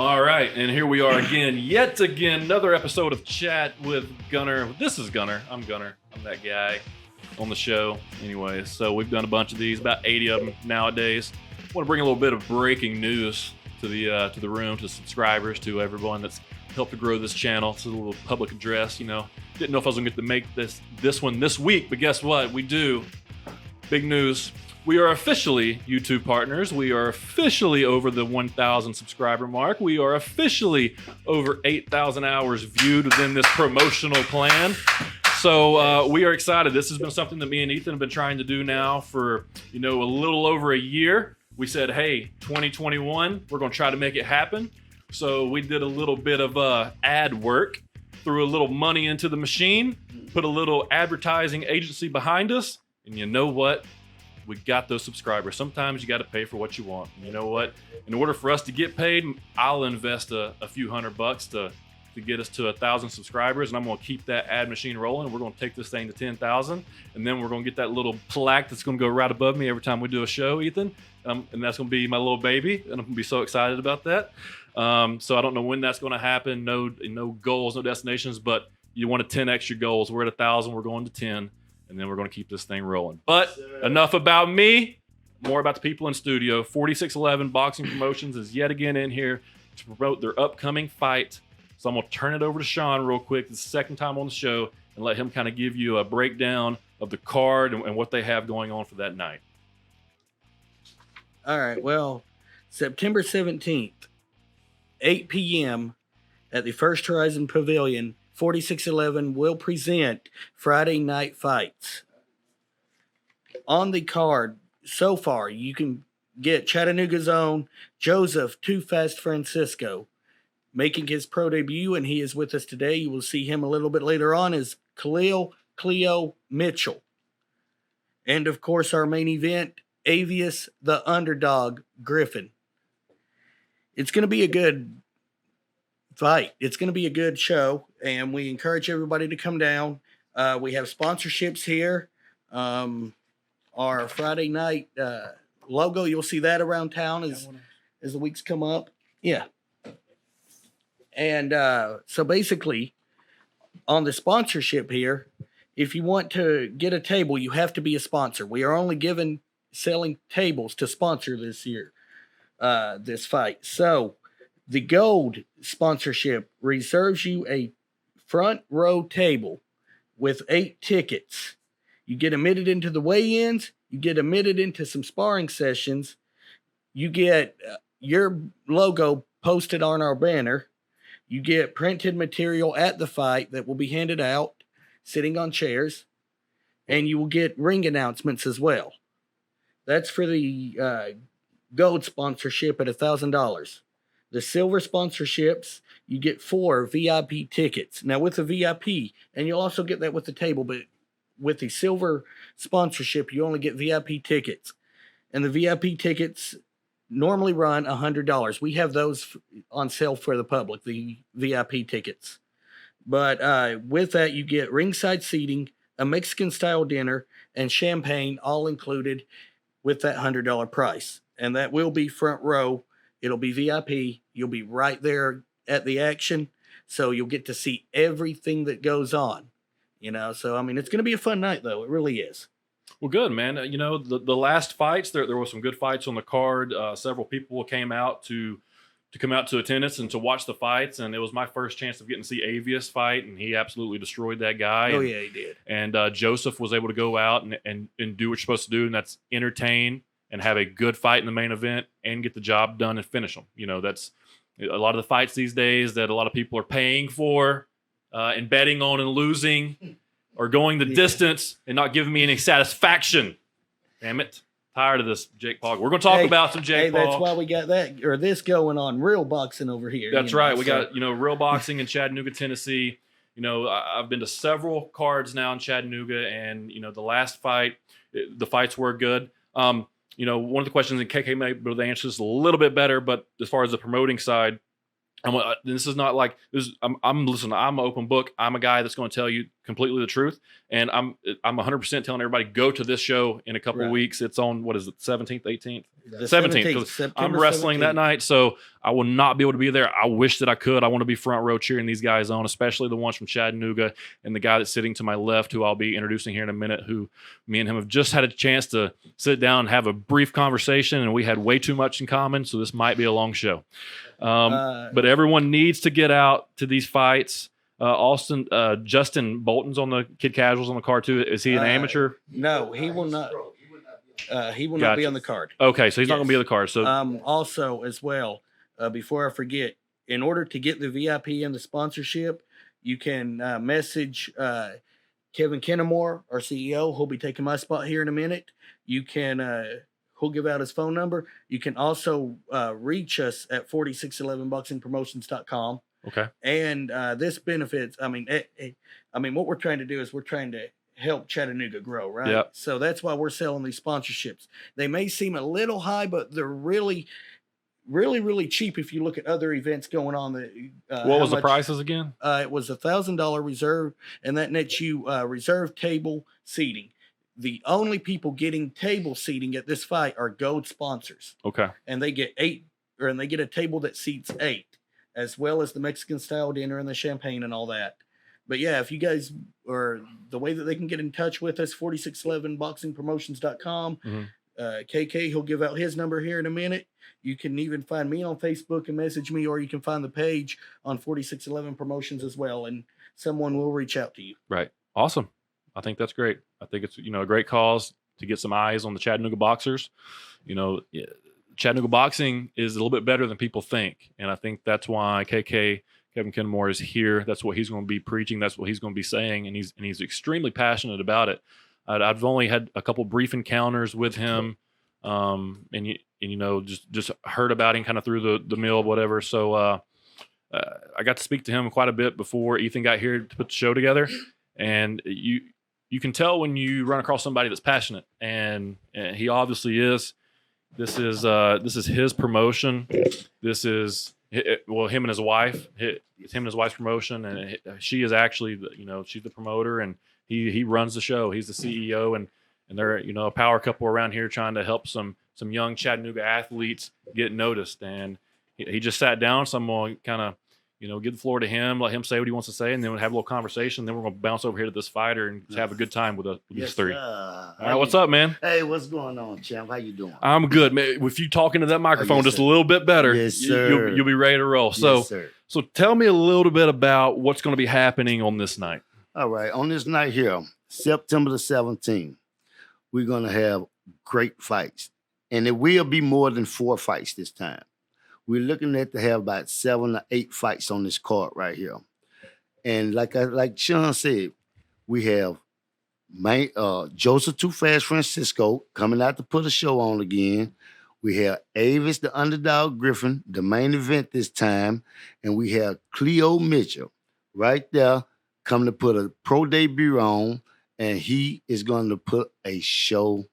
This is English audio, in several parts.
All right, and here we are again, yet again, another episode of Chat with Gunner. This is Gunner. I'm Gunner. I'm that guy on the show. Anyway, so we've done a bunch of these, about 80 of them nowadays. I want to bring a little bit of breaking news to the room, to subscribers, to everyone that's helped to grow this channel. It's a little public address, you know. Didn't know if I was going to get to make this one this week, but guess what? We do. Big news. We are officially YouTube partners. We are officially over the 1,000 subscriber mark. We are officially over 8,000 hours viewed within this promotional plan. So we are excited. This has been something that me and Ethan have been trying to do now for, a little over a year. We said, hey, 2021, we're going to try to make it happen. So we did a little bit of ad work, threw a little money into the machine, put a little advertising agency behind us, and you know what? We got those subscribers. Sometimes you got to pay for what you want. And you know what? In order for us to get paid, I'll invest a few $100 to get us to 1,000 subscribers, and I'm going to keep that ad machine rolling. We're going to take this thing to 10,000, and then we're going to get that little plaque that's going to go right above me every time we do a show, Ethan. And that's going to be my little baby, and I'm going to be so excited about that. So I don't know when that's going to happen. No goals, no destinations, but you want to 10x your goals. We're at 1,000. We're going to 10. And then we're going to keep this thing rolling. But enough about me, more about the people in studio. 4611 Boxing Promotions is yet again in here to promote their upcoming fight. So I'm going to turn it over to Sean real quick. This is the second time on the show, and let him kind of give you a breakdown of the card and what they have going on for that night. All right, well, September 17th, 8 p.m. at the First Horizon Pavilion, 4611 will present Friday Night Fights. On the card, so far, you can get Chattanooga's own Joseph Too Fast Francisco making his pro debut, and he is with us today. You will see him a little bit later on as Cleo Mitchell. And, of course, our main event, Avius the Underdog Griffin. It's going to be a good fight. It's going to be a good show, and we encourage everybody to come down. We have sponsorships here. Our Friday night logo, you'll see that around town as the weeks come up. Yeah. And so basically, on the sponsorship here, if you want to get a table, you have to be a sponsor. We are only selling tables to sponsor this year, this fight. So the gold sponsorship reserves you a front row table with 8 tickets. You get admitted into the weigh-ins. You get admitted into some sparring sessions. You get your logo posted on our banner. You get printed material at the fight that will be handed out, sitting on chairs. And you will get ring announcements as well. That's for the gold sponsorship at $1,000. The silver sponsorships, you get 4 VIP tickets. Now, with the VIP, and you'll also get that with the table, but with the silver sponsorship, you only get VIP tickets. And the VIP tickets normally run $100. We have those on sale for the public, the VIP tickets. But with that, you get ringside seating, a Mexican-style dinner, and champagne all included with that $100 price. And that will be front row. It'll be VIP. You'll be right there at the action. So you'll get to see everything that goes on. So, it's going to be a fun night, though. It really is. Well, good, man. The last fights, there were some good fights on the card. Several people came out to come out to attendance and to watch the fights. And it was my first chance of getting to see Avius fight. And he absolutely destroyed that guy. Oh, yeah, he did. And Joseph was able to go out and do what you're supposed to do. And that's entertain and have a good fight in the main event and get the job done and finish them. That's a lot of the fights these days that a lot of people are paying for and betting on and losing or going the distance and not giving me any satisfaction. Damn it. Tired of this Jake Paul. We're going to talk about some Jake Paul. That's why we got this going on, real boxing over here. That's right. We got, real boxing in Chattanooga, Tennessee. I've been to several cards now in Chattanooga, and, the last fight, the fights were good. One of the questions in KK may be able to answer this a little bit better, but as far as the promoting side, this is not like this. I'm an open book. I'm a guy that's going to tell you completely the truth, and I'm 100% telling everybody go to this show in a couple of weeks. It's on, what is it, 17th, 18th? The 17th, 'cause I'm September wrestling 17th. that night, so I will not be able to be there. I wish that I could. I want to be front row cheering these guys on, especially the ones from Chattanooga and the guy that's sitting to my left, who I'll be introducing here in a minute, who me and him have just had a chance to sit down and have a brief conversation, and we had way too much in common, so this might be a long show. But everyone needs to get out to these fights. Justin Bolton's on the Kid Casuals on the card too. Is he an amateur? No, he will not. He will not be on the card. Okay, so he's not going to be on the card. So also as well, before I forget, in order to get the VIP and the sponsorship, you can message Kevin Kennemore, our CEO. He'll be taking my spot here in a minute. You can he'll give out his phone number. You can also reach us at 4611boxingpromotions.com. Okay. And this benefits. I mean, what we're trying to do is we're trying to help Chattanooga grow, right? Yep. So that's why we're selling these sponsorships. They may seem a little high, but they're really, really, really cheap if you look at other events going on. What was the prices again? It was $1,000 reserve, and that nets you reserve table seating. The only people getting table seating at this fight are gold sponsors. Okay. And they get a table that seats 8, as well as the Mexican style dinner and the champagne and all that. But yeah, if you guys are the way that they can get in touch with us, 4611boxingpromotions.com. Mm-hmm. KK, he'll give out his number here in a minute. You can even find me on Facebook and message me, or you can find the page on 4611 Promotions as well, and someone will reach out to you. Right. Awesome. I think that's great. I think it's, a great cause to get some eyes on the Chattanooga boxers. Chattanooga boxing is a little bit better than people think, and I think that's why KK, Kevin Kennemore, is here. That's what he's going to be preaching. That's what he's going to be saying, and he's extremely passionate about it. I've only had a couple brief encounters with him, just heard about him kind of through the mill, whatever. So I got to speak to him quite a bit before Ethan got here to put the show together, and you can tell when you run across somebody that's passionate, and he obviously is. This is his promotion. This is him and his wife. It's him and his wife's promotion, and she is actually she's the promoter, and he runs the show. He's the CEO, and they're a power couple around here trying to help some young Chattanooga athletes get noticed. And he just sat down, so I'm going to kind of give the floor to him, let him say what he wants to say, and then we'll have a little conversation. Then we're going to bounce over here to this fighter and just have a good time with these three. All right, what's up, man? Hey, what's going on, champ? How you doing? I'm good, man. If you talking to that microphone just a little bit better, yes, sir. You'll be ready to roll. Yes, sir. So tell me a little bit about what's going to be happening on this night. All right, on this night here, September the 17th, we're going to have great fights, and it will be more than 4 fights this time. We're looking at to have about 7 or 8 fights on this card right here. And like Sean said, we have Joseph Too Fast Francisco coming out to put a show on again. We have Avis, the underdog Griffin, the main event this time. And we have Cleo Mitchell right there coming to put a pro debut on. And he is going to put a show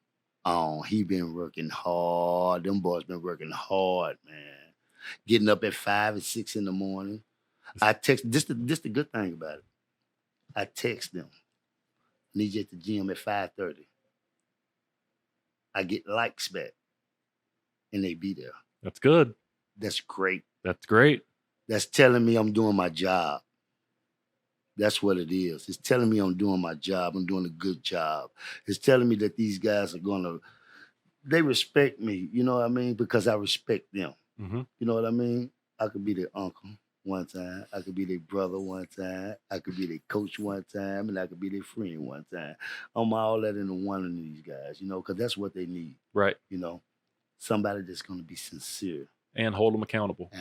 on. He been working hard. Them boys been working hard, man. Getting up at 5 and 6 in the morning. I text, this the good thing about it. I text them. Need you at the gym at 5:30. I get likes back. And they be there. That's good. That's great. That's great. That's telling me I'm doing my job. That's what it is. It's telling me I'm doing my job. I'm doing a good job. It's telling me that these guys are they respect me, you know what I mean? Because I respect them. Mm-hmm. You know what I mean? I could be their uncle one time. I could be their brother one time. I could be their coach one time. And I could be their friend one time. I'm all that into one of these guys, because that's what they need. Right. Somebody that's going to be sincere. And hold them accountable.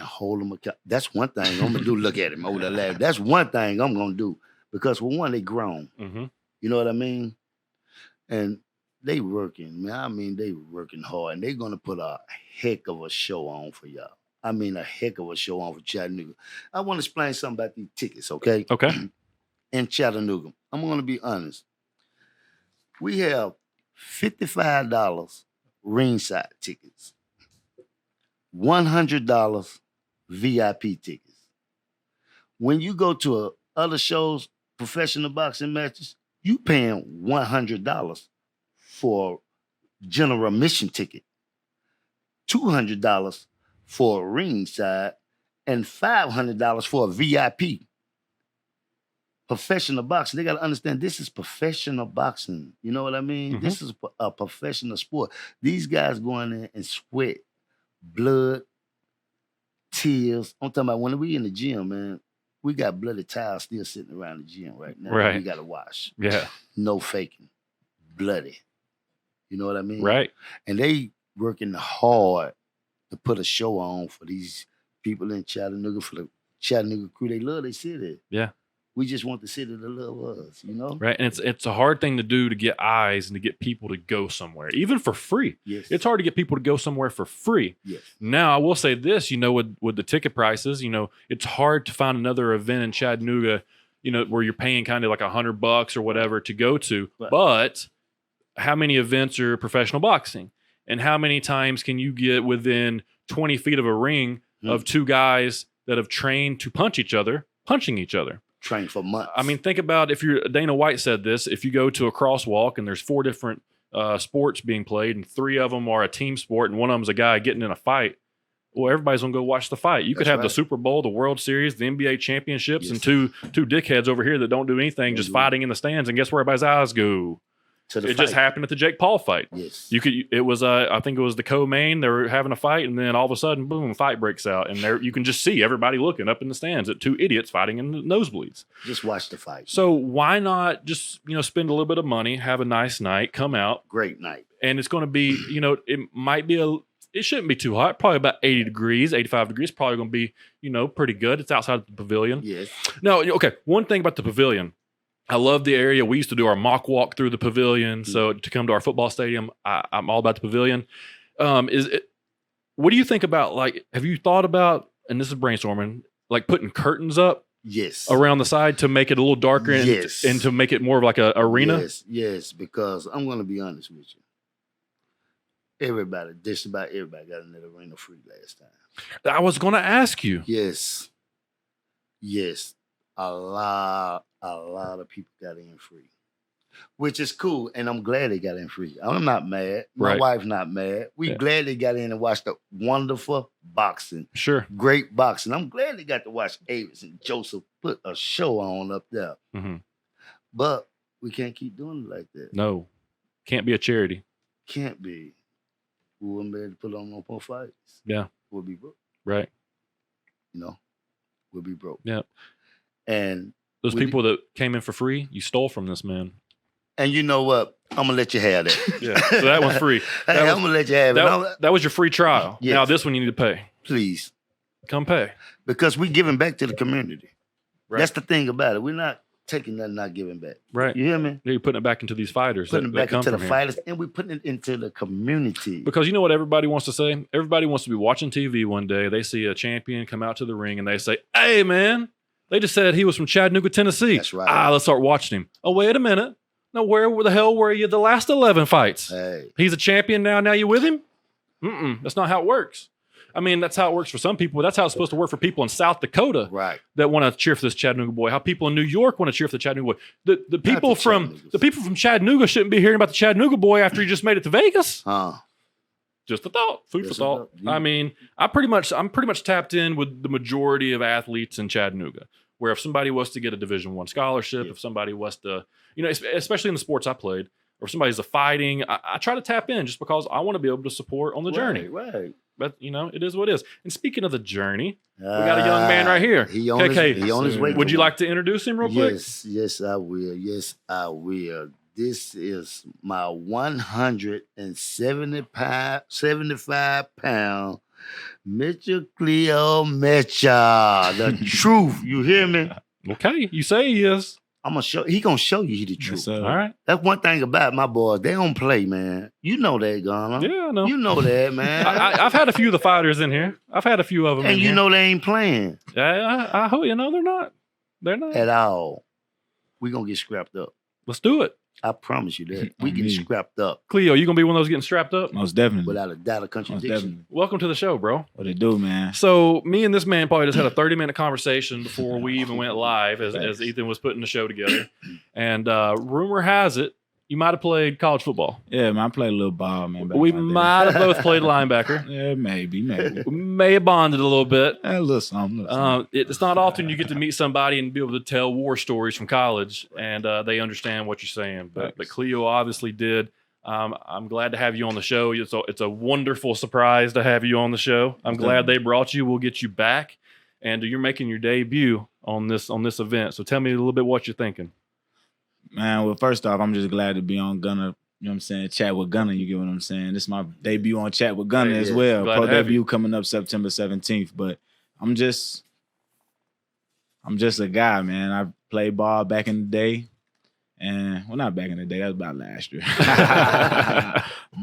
That's one thing I'm going to do. Look at him over the lab. That's one thing I'm going to do. Because for one, they grown. Mm-hmm. You know what I mean? And they working, man. I mean, they working hard. And they're going to put a heck of a show on for y'all. I mean, a heck of a show on for Chattanooga. I want to explain something about these tickets, okay? Okay. In Chattanooga. I'm going to be honest. We have $55 ringside tickets. $100 VIP tickets. When you go to other shows, professional boxing matches, you paying $100 for general admission ticket. $200 for a ringside and $500 for a VIP. Professional boxing. They got to understand this is professional boxing. You know what I mean? Mhm. This is a professional sport. These guys go in there and sweat, blood, tears. I'm talking about when we in the gym, man. We got bloody towels still sitting around the gym right now. Right. We got to wash. Yeah. No faking. Bloody. You know what I mean? Right. And they working hard to put a show on for these people in Chattanooga, for the Chattanooga crew. They love their city. Yeah. We just want the city to love us, you know? Right. And it's a hard thing to do to get eyes and to get people to go somewhere, even for free. Yes. It's hard to get people to go somewhere for free. Yes. Now, I will say this, with the ticket prices, it's hard to find another event in Chattanooga, where you're paying kind of like $100 or whatever to go to. Right. But how many events are professional boxing? And how many times can you get within 20 feet of a ring of two guys that have trained to punch each other, punching each other? Trained for months. I mean, think about Dana White said this, if you go to a crosswalk and there's 4 different sports being played and 3 of them are a team sport and one of them's a guy getting in a fight, well, everybody's going to go watch the fight. You could have the Super Bowl, the World Series, the NBA championships, and two dickheads over here that don't do anything, just fighting in the stands, and guess where everybody's eyes go? It just happened at the Jake Paul fight. Yes. It was I think it was the co-main. They were having a fight, and then all of a sudden, boom, fight breaks out, and there you can just see everybody looking up in the stands at 2 idiots fighting in the nosebleeds. Just watch the fight. So why not just spend a little bit of money, have a nice night, come out, Great night, and it's going to be it shouldn't be too hot, probably about 80 degrees, 85 degrees, probably going to be pretty good. It's outside of the pavilion. Yes. No, okay. One thing about the pavilion. I love the area. We used to do our mock walk through the pavilion. So to come to our football stadium, I'm all about the pavilion. What do you think about, have you thought about, and this is brainstorming, putting curtains up Yes. around the side to make it a little darker and, Yes. and to make it more of like a arena? Yes, because I'm going to be honest with you. Just about everybody got in that arena free last time. I was going to ask you. Yes. A lot of people got in free, which is cool, and I'm glad they got in free. I'm not mad. My Right. wife's not mad. We glad they got in and watched the wonderful boxing, Sure. great boxing. I'm glad they got to watch Avis and Joseph put a show on up there. Mm-hmm. But we can't keep doing it like that. No. Can't be a charity. Can't be. We wouldn't be able to put on no more fights. Yeah. We'll be broke. Right. We'll be broke. Yeah. And Those people that came in for free, you stole from this man. And you know what? I'm gonna let you have that. Yeah. So that one's free. I'm gonna let you have it. That was your free trial. Yes. Now this one you need to pay. Please. Come pay. Because we're giving back to the community. Right. That's the thing about it. We're not taking nothing, not giving back. Right. You hear me? Yeah, you're putting it back into these fighters. Putting it that back come into the from here. fighters, and we're putting it into the community. Because you know what everybody wants to say? Everybody wants to be watching TV one day. They see a champion come out to the ring and they say, hey, man, they just said he was from Chattanooga, Tennessee. That's right. Let's start watching him. Oh, wait a minute. Now, where the hell were you the last 11 fights? Hey. He's a champion now. Now you with him? That's not how it works. I mean, that's how it works for some people. That's how it's supposed to work for people in South Dakota Right. that want to cheer for this Chattanooga boy. How people in New York want to cheer for the Chattanooga boy. The people from Chattanooga shouldn't be hearing about the Chattanooga boy after he just made it to Vegas. Just a thought, food for thought. Yeah. I mean, I'm pretty much tapped in with the majority of athletes in Chattanooga. Where if somebody was to get a Division I scholarship, if somebody was to, especially in the sports I played, or if somebody's fighting, I try to tap in just because I want to be able to support on the journey. Right. But it is what it is. And speaking of the journey, we got a young man right here. He on his way. Would you like to introduce him real quick? Yes, I will. Yes, I will. This is my 175-pound Mitchell Cleo Mitchell. The truth. You hear me? Okay, you say he is. He gonna show you the truth. All right. That's one thing about my boys. They don't play, man. You know that, Gunner. Yeah, I know. You know that, man. I've had a few of the fighters in here. I've had a few of them and in you here. know they ain't playing. Yeah, I hope they're not. They're not. At all. We gonna get scrapped up. Let's do it. I promise you that. We get scrapped up. Cleo, you gonna be one of those getting strapped up? Most definitely. Without a doubt of contradiction. Welcome to the show, bro. What it do, man? So me and this man probably just had a 30-minute conversation before we even went live as Ethan was putting the show together. And rumor has it you might have played college football. Yeah, man, I played a little ball, man. We might have both played linebacker. Yeah, maybe. We may have bonded a little bit. A little something. It's not often you get to meet somebody and be able to tell war stories from college, and they understand what you're saying. But Cleo obviously did. I'm glad to have you on the show. It's a wonderful surprise to have you on the show. I'm glad they brought you. We'll get you back, and you're making your debut on this event. So tell me a little bit what you're thinking. Man, well, first off, I'm just glad to be on Gunner. You know what I'm saying? Chat with Gunner, you get what I'm saying? This is my debut on Chat with Gunner as well. Pro debut coming up September 17th. But I'm just a guy, man. I played ball back in the day. And, well, not back in the day. That was about last year.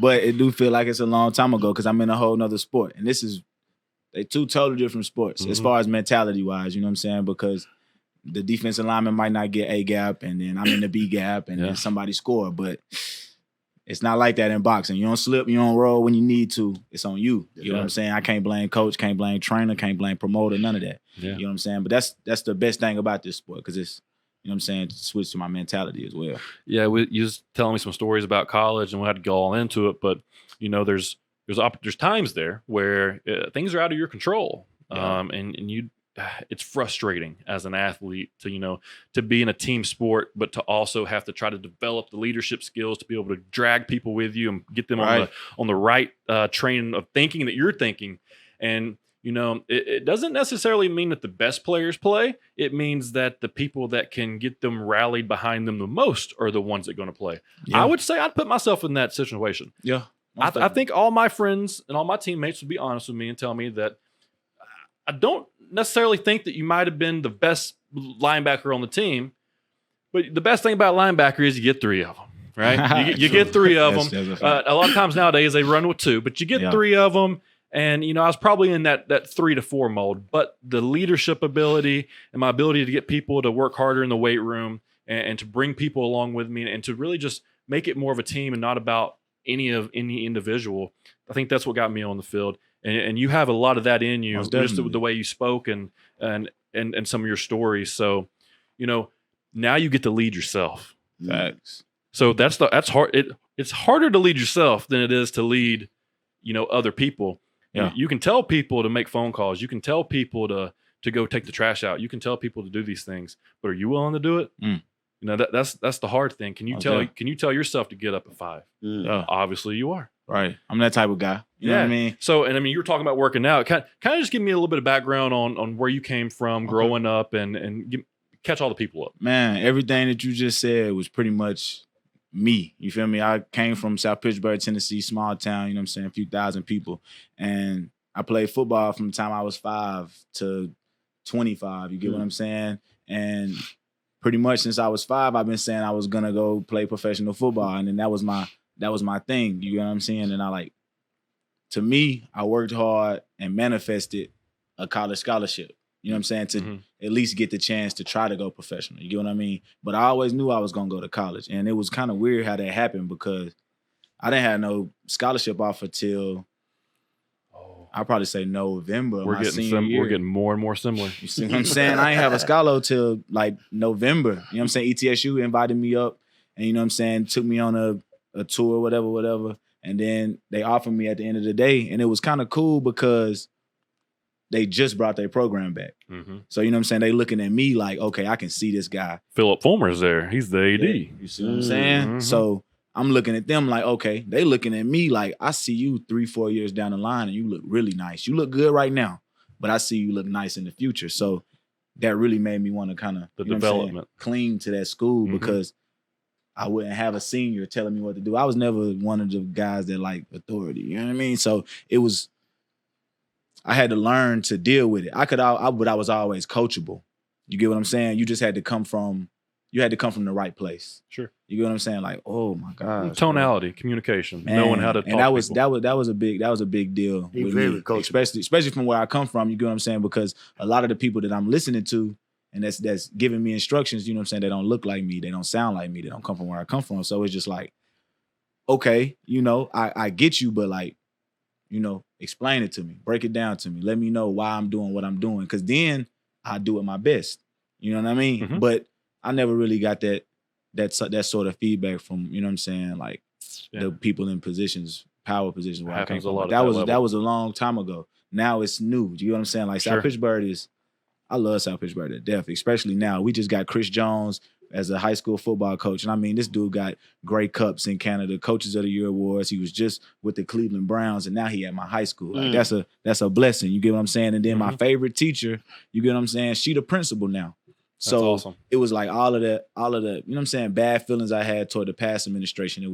But it do feel like it's a long time ago because I'm in a whole nother sport. And they two totally different sports as far as mentality-wise, you know what I'm saying? Because the defensive lineman might not get A gap, and then I'm in the B gap, and then somebody score. But it's not like that in boxing. You don't slip, you don't roll when you need to. It's on you. You know what I'm saying? I can't blame coach, can't blame trainer, can't blame promoter, none of that. Yeah. You know what I'm saying? But that's the best thing about this sport because it's, you know what I'm saying, to switch to my mentality as well. Yeah, you was telling me some stories about college, and we had to go all into it. But you know, there's times there where things are out of your control, and you. It's frustrating as an athlete to be in a team sport, but to also have to try to develop the leadership skills to be able to drag people with you and get them on the right train of thinking that you're thinking. And it doesn't necessarily mean that the best players play. It means that the people that can get them rallied behind them the most are the ones that are going to play. Yeah. I would say I'd put myself in that situation. Yeah, I think all my friends and all my teammates would be honest with me and tell me that I don't necessarily think that you might have been the best linebacker on the team, but the best thing about linebacker is you get three of them, right? You get three of them. A lot of times nowadays they run with two, but you get three of them. And, I was probably in that 3 to 4 mode, but the leadership ability and my ability to get people to work harder in the weight room and to bring people along with me and to really just make it more of a team and not about any individual. I think that's what got me on the field. And you have a lot of that in you, just the way you spoke and some of your stories. So, now you get to lead yourself. Facts. So that's hard. It's harder to lead yourself than it is to lead, other people. Yeah. You can tell people to make phone calls. You can tell people to go take the trash out. You can tell people to do these things, but are you willing to do it? That's the hard thing. Can you tell yourself to get up at 5? Obviously you are. Right. I'm that type of guy. You know what I mean? So, you were talking about working out. Kind of just give me a little bit of background on where you came from growing up and catch all the people up. Man, everything that you just said was pretty much me. You feel me? I came from South Pittsburgh, Tennessee, small town, you know what I'm saying, a few thousand people. And I played football from the time I was 5 to 25. You get what I'm saying? And pretty much since I was 5, I've been saying I was gonna go play professional football. And then that was my thing. You know what I'm saying? And to me, I worked hard and manifested a college scholarship. You know what I'm saying? To at least get the chance to try to go professional. You get what I mean? But I always knew I was going to go to college. And it was kind of weird how that happened because I didn't have no scholarship offer till, I'll probably say November. We're getting more and more similar. You see what I'm saying? I ain't have a scholar till like November. You know what I'm saying? ETSU invited me up and, you know what I'm saying, took me on a tour, whatever. And then they offered me at the end of the day. And it was kind of cool because they just brought their program back. So, you know what I'm saying? They looking at me like, okay, I can see this guy. Philip Fulmer's there. He's the AD. Yeah, you see what I'm saying? So I'm looking at them like, okay, they looking at me like, I see you 3-4 years down the line and you look really nice. You look good right now, but I see you look nice in the future. So that really made me want to kind of, development, cling to that school because I wouldn't have a senior telling me what to do. I was never one of the guys that like authority. You know what I mean? So I had to learn to deal with it. but I was always coachable. You get what I'm saying? You just had to come from the right place. Sure. You get what I'm saying? Like, oh my gosh. Tonality, communication, knowing how to talk. And that was a big deal. He's very coachable. Especially from where I come from, you get what I'm saying? Because a lot of the people that I'm listening to and that's giving me instructions, you know what I'm saying, they don't look like me, they don't sound like me, they don't come from where I come from. So it's just like, okay, I get you, but like, explain it to me, break it down to me, let me know why I'm doing what I'm doing, because then I do it my best. You know what I mean? But I never really got that that sort of feedback from, you know what I'm saying, like the people in positions, power positions where I came Happens a from. lot But at that that was a long time ago. Now it's new. Do you know what I'm saying? Like Sure. South Pittsburgh I love South Pittsburgh to death, especially now. We just got Chris Jones as a high school football coach. And I mean, this dude got Grey Cups in Canada, Coaches of the Year awards. He was just with the Cleveland Browns, and now he at my high school. Like that's a blessing. You get what I'm saying? And then my favorite teacher, you get what I'm saying? She the principal now. So awesome. It was like all of the, you know what I'm saying, bad feelings I had toward the past administration.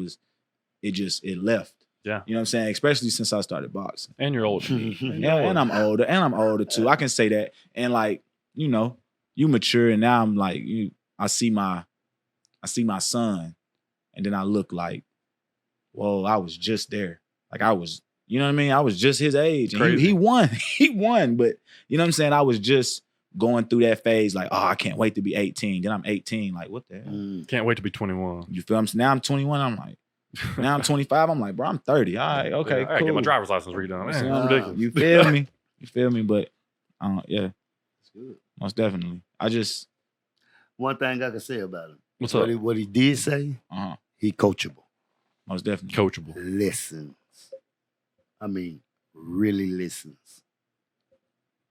It left. Yeah. You know what I'm saying? Especially since I started boxing. And you're older. Yeah, and I'm older. And I'm older too. I can say that. And like, you know, you mature, and now I'm like, I see my son, and then I look like, whoa, I was just there. Like I was, you know what I mean? I was just his age. And he won. He won. But you know what I'm saying? I was just going through that phase, like, oh, I can't wait to be 18. Then I'm 18. Like, what the hell? Can't wait to be 21. You feel me? Now I'm 21. I'm like, now I'm 25. I'm like, bro, I'm 30. All right, okay, I gotta get my driver's license redone. Man, That's ridiculous. You feel me? You feel me? But yeah, Good. most definitely. One thing I can say about him. What's up? What he did say, he coachable. Most definitely. Coachable. Listens. I mean, really listens.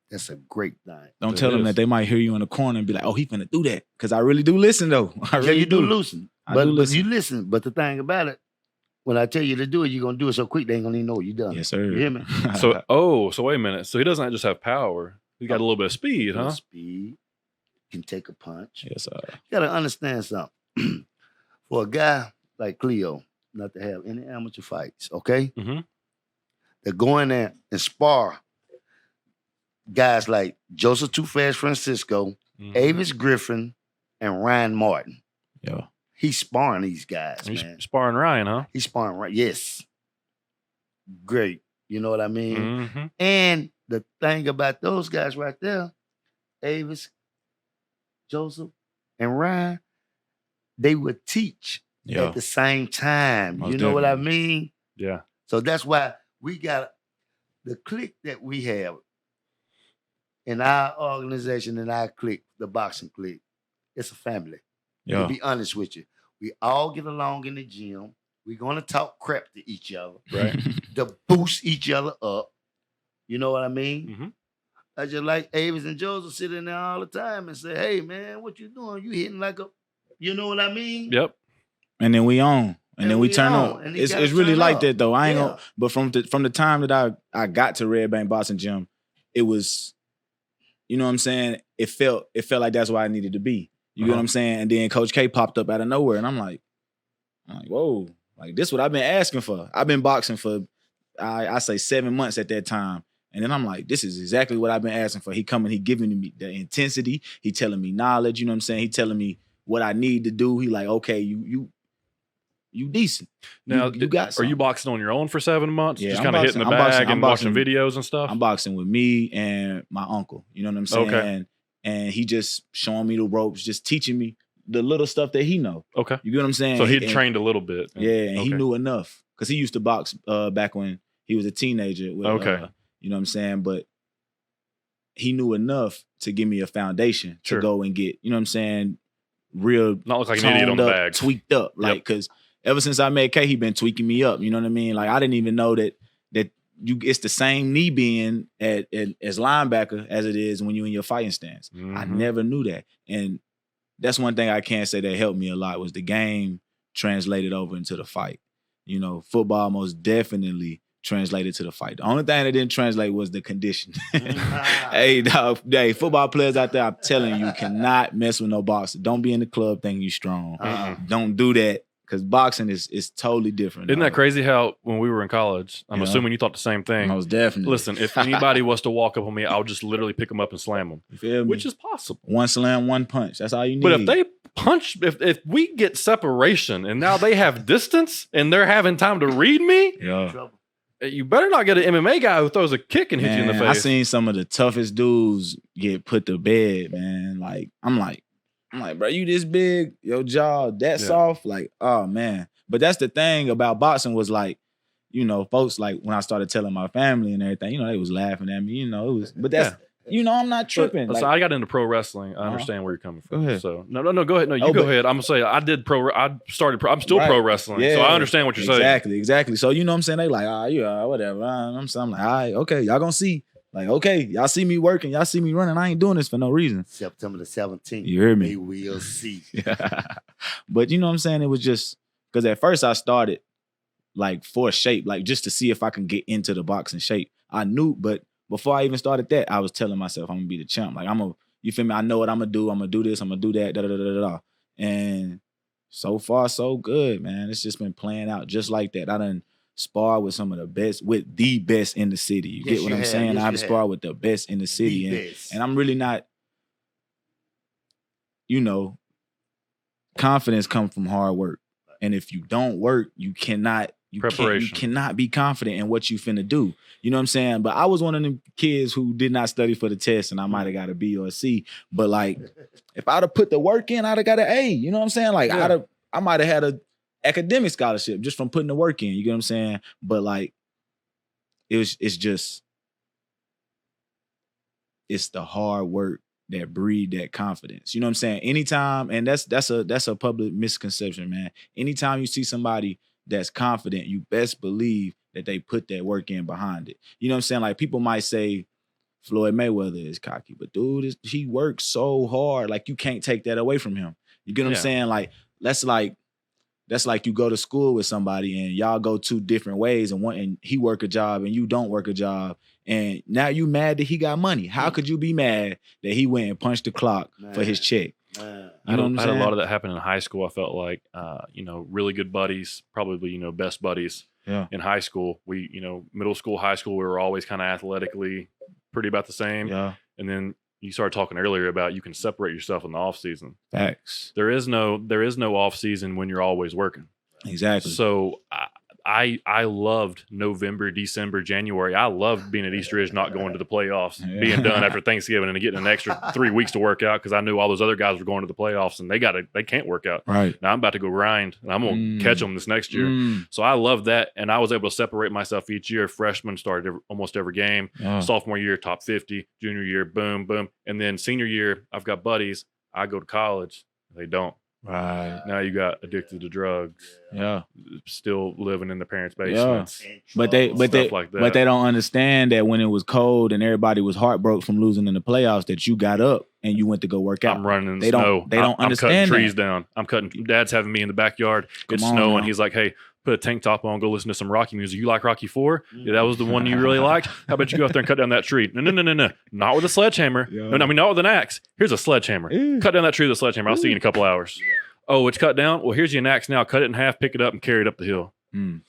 That's a great thing. Don't tell them that they might hear you in the corner and be like, oh, he finna do that. Because I really do listen, though. I really you do listen. But you listen. But the thing about it, when I tell you to do it, you're going to do it so quick, they ain't going to even know you done. Yes, sir. You hear me? So wait a minute. So he doesn't just have power. He got a little bit of speed, huh? Speed. Can take a punch. Yes, sir. You got to understand something. For a guy like Cleo, not to have any amateur fights, okay? Mm-hmm. They go in there and spar guys like Joseph Too Fast Francisco, Avis Griffin, and Ryan Martin. Yeah. He's sparring these guys, He's man. sparring Ryan, huh? He's sparring right. Yes. Great. You know what I mean? Mm-hmm. And the thing about those guys right there, Avis, Joseph, and Ryan, they would teach at the same time. Most you know what I definitely. mean? Yeah. So that's why we got the clique that we have in our organization, in our clique, the boxing clique. It's a family. Yeah. To be honest with you, we all get along in the gym. We're gonna talk crap to each other, Right. to boost each other up. You know what I mean? Mm-hmm. I just like Avis and Joseph sit in there all the time and say, "Hey man, what you doing? You hitting like a," you know what I mean? Yep. And then we on. And then we turn on. And It's gotta really turn like up. that though. I ain't Yeah. gonna. But from the time that I got to Red Bank Boxing Gym, it was, you know what I'm saying? It felt like that's where I needed to be. You get what I'm saying? And then Coach K popped up out of nowhere, and I'm like, whoa, like this what I've been asking for. I've been boxing for I say 7 months at that time. And then I'm like, this is exactly what I've been asking for. He coming, he giving me the intensity, he telling me knowledge, you know what I'm saying? He telling me what I need to do. He like, okay, you decent. Now, you got are something. you boxing on your own for 7 months? Yeah, Just I'm kind of hitting the boxing- I'm bag boxing- and I'm watching boxing- videos and stuff? I'm boxing with me and my uncle. You know what I'm saying? Okay. And he just showing me the ropes, just teaching me the little stuff that he know. Okay. You get what I'm saying? So he And- trained a little bit. Yeah, and he Okay. knew enough because he used to box back when he was a teenager. With, Okay. You know what I'm saying? But he knew enough to give me a foundation Sure. to go and get, you know what I'm saying, real Not look like an idiot on toned the up, bag. tweaked up. Like, because ever since I met K, he been tweaking me up. You know what I mean? Like, I didn't even know that it's the same knee being as linebacker as it is when you're in your fighting stance. I Mhm. never knew that. And that's one thing I can say that helped me a lot was the game translated over into the fight. You know, football most definitely translated to the fight. The only thing that didn't translate was the condition. Hey, dog, football players out there, I'm telling you, cannot mess with no boxer. Don't be in the club thinking you strong. Don't do that. Because boxing is totally different. Isn't that dog. crazy how when we were in college, I'm Yeah. assuming you thought the same thing. Most definitely. Listen, if anybody was to walk up on me, I'll just literally pick them up and slam them, You feel me? which is possible. One slam, one punch. That's all you need. But if they punch, if we get separation and now they have distance and they're having time to read me, yeah. you better not get an MMA guy who throws a kick and hit you in the Man, face. I seen some of the toughest dudes get put to bed, man. Like, I'm like, bro, you this big, your jaw that soft? Like, oh man. But that's the thing about boxing was like, you know, folks like when I started telling my family and everything, you know, they was laughing at me, you know, it was, but I'm not tripping. So I got into pro wrestling. I understand where you're coming from. Go ahead. So no, go ahead. No, you go ahead. I'm gonna say I'm still pro wrestling. Yeah, so I understand what you're saying. Exactly. So you know what I'm saying? They like, whatever. I'm like, all right, okay, y'all gonna see. Like, okay, y'all see me working, y'all see me running. I ain't doing this for no reason. September the 17th. You hear me? They will see. But you know what I'm saying? It was just because at first I started like for shape, like just to see if I can get into the boxing shape. I knew, but before I even started that, I was telling myself I'm gonna be the champ. Like you feel me? I know what I'm gonna do. I'm gonna do this. I'm gonna do that. Da da da da da. And so far, so good, man. It's just been playing out just like that. I done spar with some of the best, with the best in the city. You get what I'm saying? I have sparred with the best in the city. And I'm really not, confidence comes from hard work. And if you don't work, you cannot be confident in what you finna do. You know what I'm saying? But I was one of them kids who did not study for the test and I might have got a B or a C. But like, if I'd have put the work in, I'd have got an A. You know what I'm saying? Like I might have had a academic scholarship just from putting the work in. You get what I'm saying? But like, it's the hard work that breed that confidence. You know what I'm saying? Anytime, and that's a public misconception, man. Anytime you see somebody that's confident, you best believe that they put that work in behind it. You know what I'm saying? Like people might say Floyd Mayweather is cocky, but dude, he works so hard. Like you can't take that away from him. You get what I'm saying? Like that's like you go to school with somebody and y'all go two different ways and he work a job and you don't work a job. And now you mad that he got money. How could you be mad that he went and punched the clock for his check? I had a lot of that happen in high school. I felt like, really good buddies, probably, best buddies in high school. We, middle school, high school, we were always kind of athletically pretty about the same. Yeah. And then you started talking earlier about you can separate yourself in the off season. Facts. There is no off season when you're always working. Exactly. So I loved November, December, January. I loved being at East Ridge, not going to the playoffs, being done after Thanksgiving and getting an extra 3 weeks to work out because I knew all those other guys were going to the playoffs and they can't work out. Right. Now I'm about to go grind and I'm going to catch them this next year. So I loved that. And I was able to separate myself each year. Freshman started almost every game. Sophomore year, top 50. Junior year, boom, boom. And then senior year, I've got buddies. I go to college. They don't. Right. Now you got addicted to drugs. Yeah. Still living in the parents' basements. Yeah. But they don't understand that when it was cold and everybody was heartbroken from losing in the playoffs, that you got up and you went to go work out. I'm running in the snow. They don't understand. I'm cutting trees down. Dad's having me in the backyard. It's snowing. Now. He's like, hey, put a tank top on, go listen to some Rocky music. You like Rocky 4? Yeah, that was the one you really liked? How about you go out there and cut down that tree? No. Not with a sledgehammer. Yeah. No, not with an axe. Here's a sledgehammer. Cut down that tree with a sledgehammer. I'll see you in a couple hours. Oh, it's cut down? Well, here's your axe now. Cut it in half, pick it up, and carry it up the hill.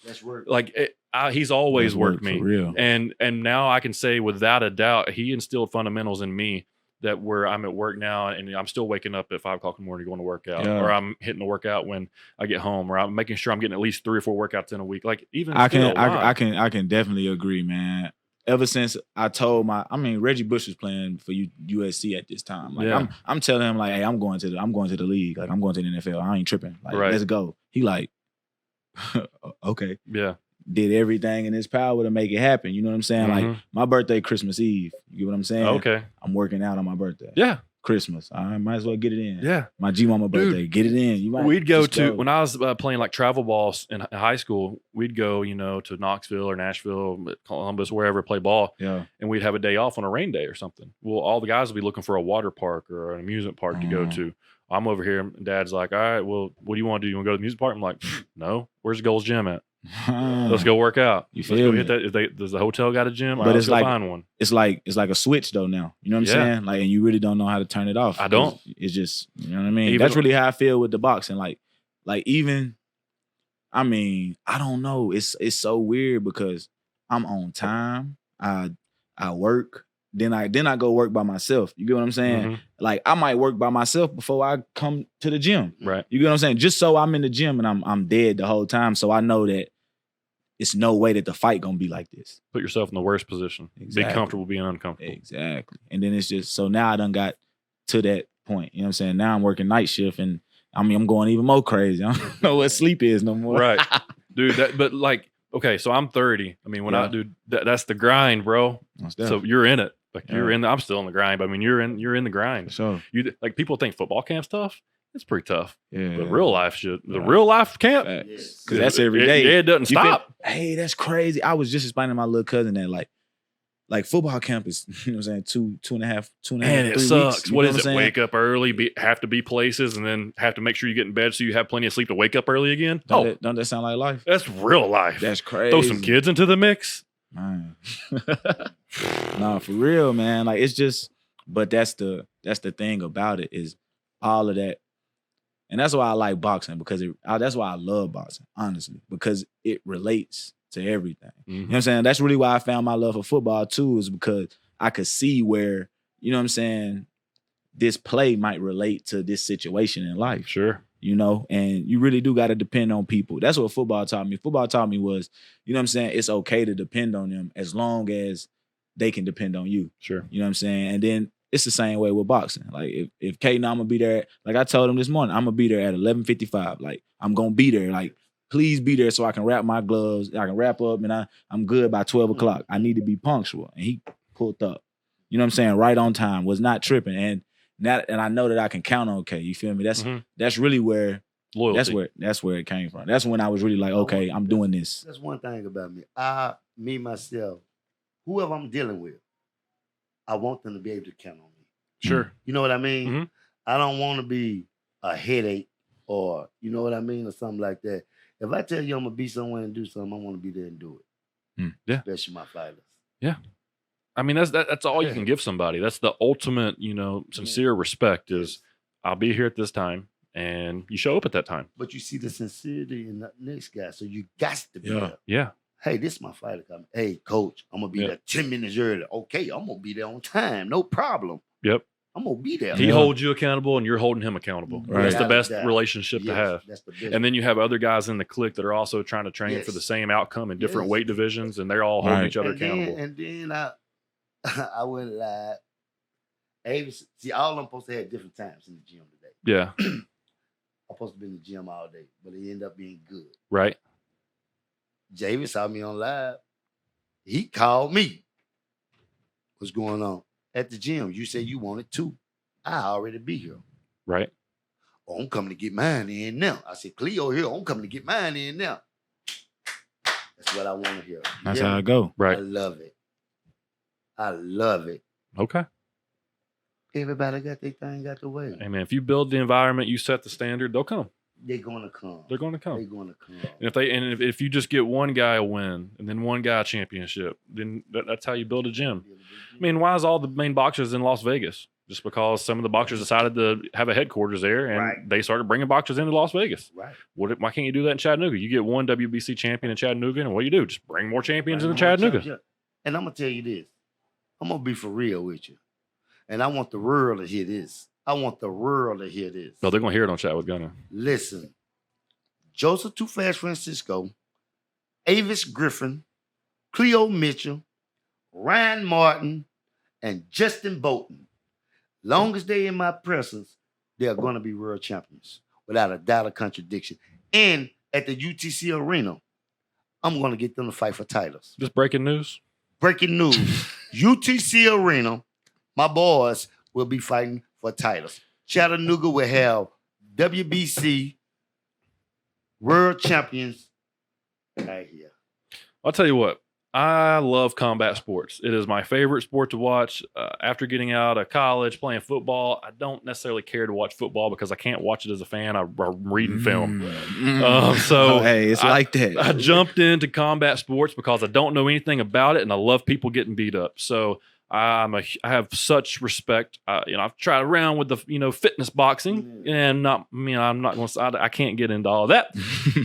That's work. Like, he's always worked me. For real. And now I can say without a doubt, he instilled fundamentals in me that where I'm at work now and I'm still waking up at 5 o'clock in the morning going to work out, or I'm hitting the workout when I get home, or I'm making sure I'm getting at least 3 or 4 workouts in a week. Like even I can definitely agree, man. Ever since I told Reggie Bush was playing for USC at this time. Like I'm telling him like, hey, I'm going to the league. Like I'm going to the NFL. I ain't tripping. Like let's go. He like, okay. Yeah. Did everything in his power to make it happen. You know what I'm saying? Like my birthday, Christmas Eve. You get what I'm saying? Okay. I'm working out on my birthday. Yeah. Christmas. I might as well get it in. Yeah. My G-Mama birthday. Get it in. We'd go when I was playing like travel balls in high school, we'd go, to Knoxville or Nashville, Columbus, wherever, play ball. Yeah. And we'd have a day off on a rain day or something. Well, all the guys would be looking for a water park or an amusement park to go to. I'm over here and Dad's like, all right, well, what do you want to do? You want to go to the amusement park? I'm like, no. Where's Gold's Gym at? Let's go work out. Let's go hit that. Does the hotel got a gym? But it's like find one. It's like a switch though now. You know what I'm saying? Like, and you really don't know how to turn it off. I don't. It's just, you know what I mean? That's really how I feel with the boxing. Like even, I don't know. It's so weird because I'm on time. I work. Then I go work by myself. You get what I'm saying? Like I might work by myself before I come to the gym. Right. You get what I'm saying? Just so I'm in the gym and I'm dead the whole time. So I know that it's no way that the fight gonna be like this. Put yourself in the worst position. Exactly. Be comfortable being uncomfortable. Exactly. And then it's just so now I done got to that point. You know what I'm saying? Now I'm working night shift and I'm going even more crazy. I don't know what sleep is no more. Right. Dude, okay, so I'm 30. When I do that's the grind, bro. So you're in it. Like you're in. I'm still in the grind. But I mean, you're in the grind. So You like people think football camp's tough. It's pretty tough. yeah, But real life shit. The real life camp. Yes. because that's every day. It doesn't You feel- stop. Hey, that's crazy. I was just explaining to my little cousin that like football camp is, you know what I'm saying, two and a half, Man, it 3 sucks. weeks. You What know is I'm it? saying? Wake up early, have to be places, and then have to make sure you get in bed so you have plenty of sleep to wake up early again. Don't that sound like life? That's real life. That's crazy. Throw some kids into the mix. Man. Nah, for real, man. Like it's just, but that's the thing about it is all of that. And that's why I like boxing because that's why I love boxing, honestly, because it relates to everything. You know what I'm saying? That's really why I found my love for football too, is because I could see where, you know what I'm saying, this play might relate to this situation in life. Sure. You know, and you really do got to depend on people. That's what football taught me. Football taught me was, you know what I'm saying, it's okay to depend on them as long as they can depend on you. Sure. You know what I'm saying? And then it's the same way with boxing. Like if Kate and I'm gonna be there, like I told him this morning, I'm gonna be there at 11:55. Like I'm gonna be there. Like please be there so I can wrap my gloves. I can wrap up and I'm good by 12 o'clock. I need to be punctual. And he pulled up. You know what I'm saying? Right on time. Was not tripping. And I know that I can count on Kate. You feel me? That's really where Loyalty. That's where it came from. That's when I was really like, okay, I'm doing this. That's one thing about me. Myself, whoever I'm dealing with, I want them to be able to count on me. Sure. You know what I mean? Mhm. I don't want to be a headache or, you know what I mean, or something like that. If I tell you I'm going to be somewhere and do something, I want to be there and do it. Yeah. Especially my fighters. Yeah. I mean, that's all you can give somebody. That's the ultimate, sincere respect is I'll be here at this time and you show up at that time. But you see the sincerity in the next guy. So you got to be there. Yeah. Hey, this is my fighter coming. Hey, coach, I'm going to be there 10 minutes early. Okay, I'm going to be there on time. No problem. Yep. I'm going to be there. He holds you accountable and you're holding him accountable. Right. That's the best Without a doubt. relationship to have. That's the best. And then you have other guys in the clique that are also trying to train for the same outcome in different weight divisions, and they're all holding each other accountable. And then I went live. Avis, see, all of them supposed to have different times in the gym today. Yeah. I'm supposed to be in the gym all day, but it ended up being good. Right. Javis saw me on live. He called me. What's going on? At the gym, you said you wanted 2. I already be here. Right. Oh, I'm coming to get mine in now. I said, Cleo here. I'm coming to get mine in now. That's what I want to hear. That's how it go. Right. I love it. I love it. Okay. Everybody got their thing out the way. Hey, man, if you build the environment, you set the standard, they'll come. They're going to come. They're going to come. They're going to come. And if you just get one guy a win and then one guy a championship, then that's how you build a gym. I mean, why is all the main boxers in Las Vegas? Just because some of the boxers decided to have a headquarters there and they started bringing boxers into Las Vegas. Right. Why can't you do that in Chattanooga? You get one WBC champion in Chattanooga, and what do you do? Just bring more champions into Chattanooga. And I'm going to tell you this. I'm going to be for real with you. And I want the world to hear this. I want the world to hear this. No, they're going to hear it on Chat with Gunner. Listen. Joseph Too Fast Francisco, Avis Griffin, Cleo Mitchell, Ryan Martin, and Justin Bolton. Long as they're in my presence, they're going to be world champions without a doubt or contradiction. And at the UTC Arena, I'm going to get them to fight for titles. Just breaking news. Breaking news. UTC Arena, my boys will be fighting for titles. Chattanooga will have WBC world champions right here. I'll tell you what. I love combat sports. It is my favorite sport to watch. After getting out of college, playing football, I don't necessarily care to watch football because I can't watch it as a fan. I'm reading film. So hey, it's like that. I jumped into combat sports because I don't know anything about it, and I love people getting beat up. So I have such respect. I've tried around with the fitness boxing, and I'm not going to. I can't get into all of that.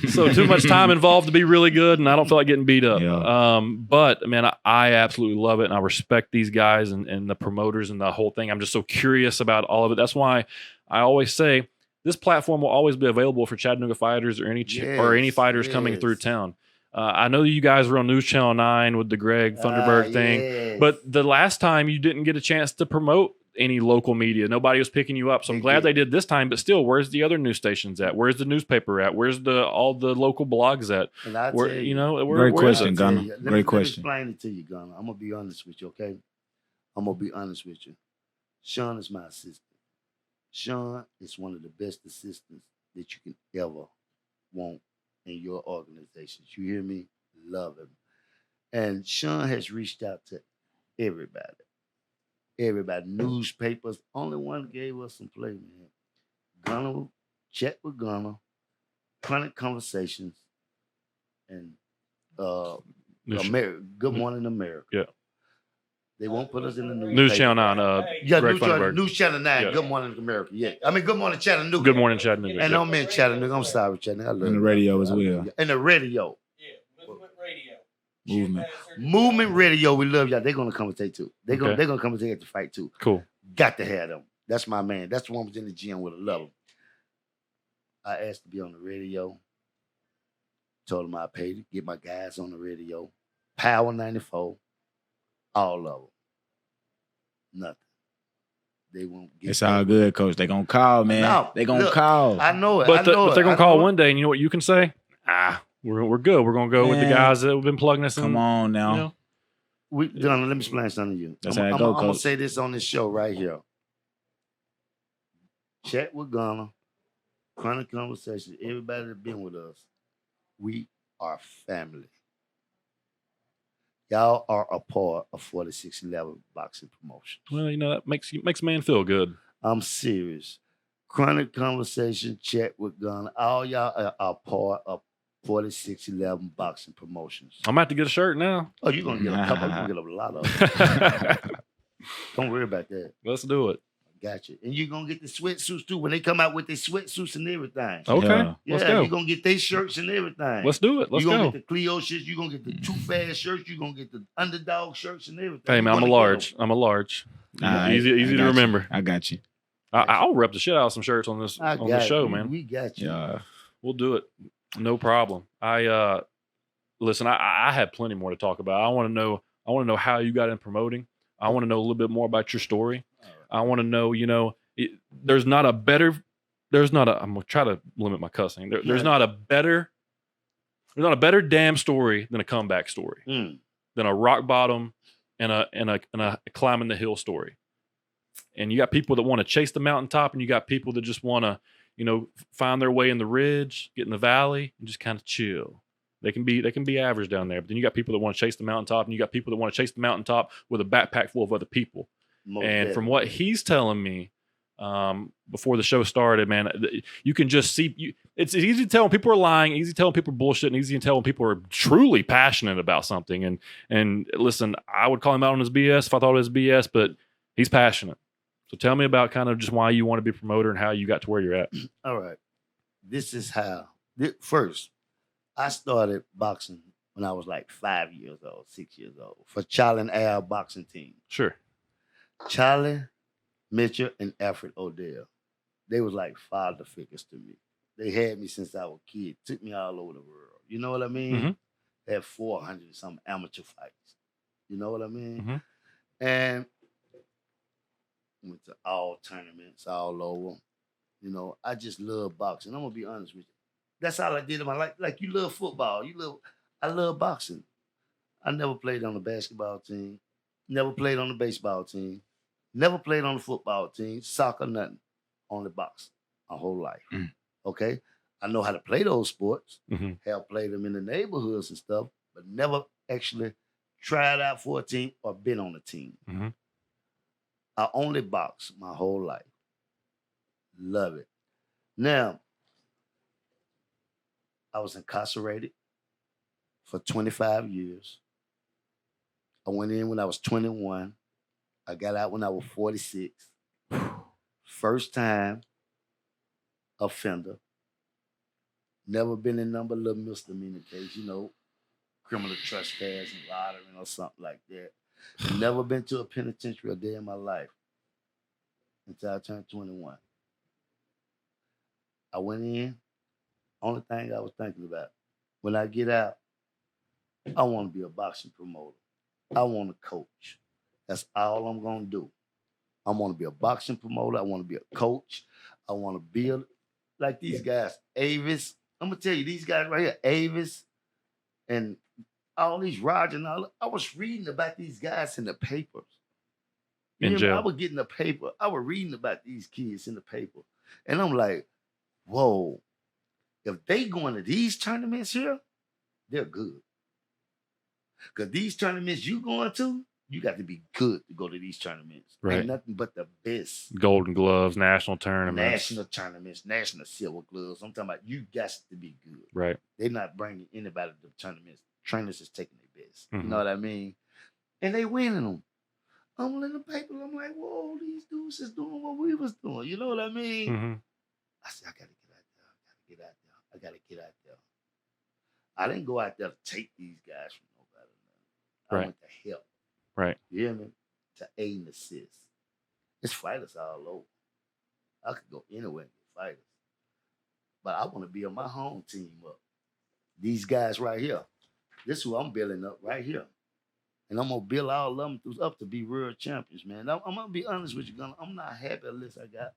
So too much time involved to be really good, and I don't feel like getting beat up. Yeah. But man, I absolutely love it, and I respect these guys and the promoters and the whole thing. I'm just so curious about all of it. That's why I always say this platform will always be available for Chattanooga fighters or any fighters coming through town. I know you guys were on News Channel 9 with the Greg Thunderberg thing, but the last time you didn't get a chance to promote any local media. Nobody was picking you up. So I'm glad they did this time, but still, where's the other news stations at? Where's the newspaper at? Where's all the local blogs at? And I tell you, great question, Gunner. Let Great me question. explain it to you, Gunner. I'm going to be honest with you, okay? I'm gonna be honest with you. Sean is my assistant. Sean is one of the best assistants that you can ever want in your organizations. You hear me? Love him. And Sean has reached out to everybody. Everybody, newspapers. Only one gave us some play, man. Gunner, Chat with Gunner, Chronic Conversations, and Good Morning America. Yeah. They won't put us in the news. News Channel 9. Yeah, Greg Funderburg. News Channel 9. Yeah. Good Morning America. Yeah. I mean, Good Morning Chattanooga. Good Morning Chattanooga. And yeah. I'm in Chattanooga. I'm sorry, Chattanooga. I love And the you. radio as I love well. you. And the radio. Yeah, Movement Radio. Movement. Movement Radio. We love y'all. They're gonna commentate too. They're Okay. gonna commentate at the fight too. Cool. Got to have them. That's my man. That's the one who's in the gym with a love him. I asked to be on the radio. Told him I paid to get my guys on the radio. Power 94. All of them. Nothing. They won't get It's all good, coach. They gonna call, man. No, They gonna look, call. I know it. But, I know but it. they're going I to call know it. one day, and you know what you can say? We're good. We're going to go with the Man. guys that have been plugging us in. Come on now. You know? Gunner, let me explain something to you. That's I'm how it go, gonna coach. say this on this show right here. Chat with Gunner, Chronic Conversations, everybody that's been with us, we are family. Y'all are a part of 4611 boxing promotion. Well, you know, that makes a man feel good. I'm serious. Chronic Conversation, Chat with Gunner, all y'all are part of 4611 boxing promotions. I'm about to get a shirt now. Oh, you're gonna get a couple, you're gonna get a lot of them. Don't worry about that. Let's do it. Gotcha. And you're gonna get the sweatsuits too when they come out with their sweatsuits and everything. Okay. Yeah. Let's Yeah, go. you're gonna get their shirts and everything. Let's do it. Let's You're gonna go. get the Cleo shirts, you're gonna get the Too Fast shirts, you're gonna get the Underdog shirts and everything. Hey, man, I'm a large. I'm a large. Easy to remember. I got you. I'll rep the shit out of some shirts on this show, man. We got you. Yeah. We'll do it. No problem. Listen, I had plenty more to talk about. I want to know how you got in promoting. I want to know a little bit more about your story. I want to know, I'm going to try to limit my cussing. There's not a better damn story than a comeback story, than a rock bottom and a climbing the hill story. And you got people that want to chase the mountaintop, and you got people that just want to, find their way in the ridge, get in the valley, and just kind of chill. They can be average down there, but then you got people that want to chase the mountaintop, and you got people that want to chase the mountaintop with a backpack full of other people. And from what he's telling me before the show started, man, you can just see. It's easy to tell when people are lying, easy to tell when people are bullshitting, easy to tell when people are truly passionate about something. And listen, I would call him out on his BS if I thought it was BS, but he's passionate. So tell me about kind of just why you want to be a promoter and how you got to where you're at. All right. This is how. First, I started boxing when I was like 5 years old, 6 years old, for Charlie and Al boxing team. Sure. Charlie Mitchell and Alfred Odell. They was like father figures to me. They had me since I was a kid, took me all over the world. You know what I mean? Mm-hmm. They had 400 some amateur fights. You know what I mean? Mm-hmm. And went to all tournaments all over. I just love boxing. I'm gonna be honest with you. That's all I did in my life. Like you love football. I love boxing. I never played on the basketball team. Never played on the baseball team. Never played on the football team. Soccer, nothing. Only boxing my whole life. Mm. Okay? I know how to play those sports. Mm-hmm. Have played them in the neighborhoods and stuff, but never actually tried out for a team or been on a team. Mm-hmm. I only boxed my whole life. Love it. Now, I was incarcerated for 25 years. I went in when I was 21. I got out when I was 46. First time offender. Never been in number little misdemeanor case, criminal trespassing, lottery or something like that. Never been to a penitentiary a day in my life until I turned 21. I went in. Only thing I was thinking about, when I get out, I want to be a boxing promoter. I want to coach. That's all I'm going to do. I want to be a boxing promoter. I want to be a coach. I want to build like these guys, Avis. I'm going to tell you, these guys right here, Avis and all these Roger and all. I was reading about these guys in the papers. In I jail. was getting the paper. I was reading about these kids in the paper. And I'm like, whoa, if they going to these tournaments here, they're good. Because these tournaments you going to, you got to be good to go to these tournaments. Right. Ain't nothing but the best. Golden Gloves, national tournaments. National tournaments, national silver gloves. I'm talking about you got to be good. Right. They're not bringing anybody to the tournaments. Trainers is taking their best. Mhm. You know what I mean? And they winning them. I'm in the paper. I'm like, whoa, these dudes is doing what we was doing. You know what I mean? Mm-hmm. I said, I gotta get out there. I gotta get out there. I didn't go out there to take these guys from nobody. I Right. went to help. Right. You hear me? To aid and assist. It's fighters all over. I could go anywhere and get fighters. But I want to build my home team up. These guys right here. This is who I'm building up right here. And I'm going to build all of them up to be world champions, man. I'm going to be honest with you, Gunner. I'm not happy unless I got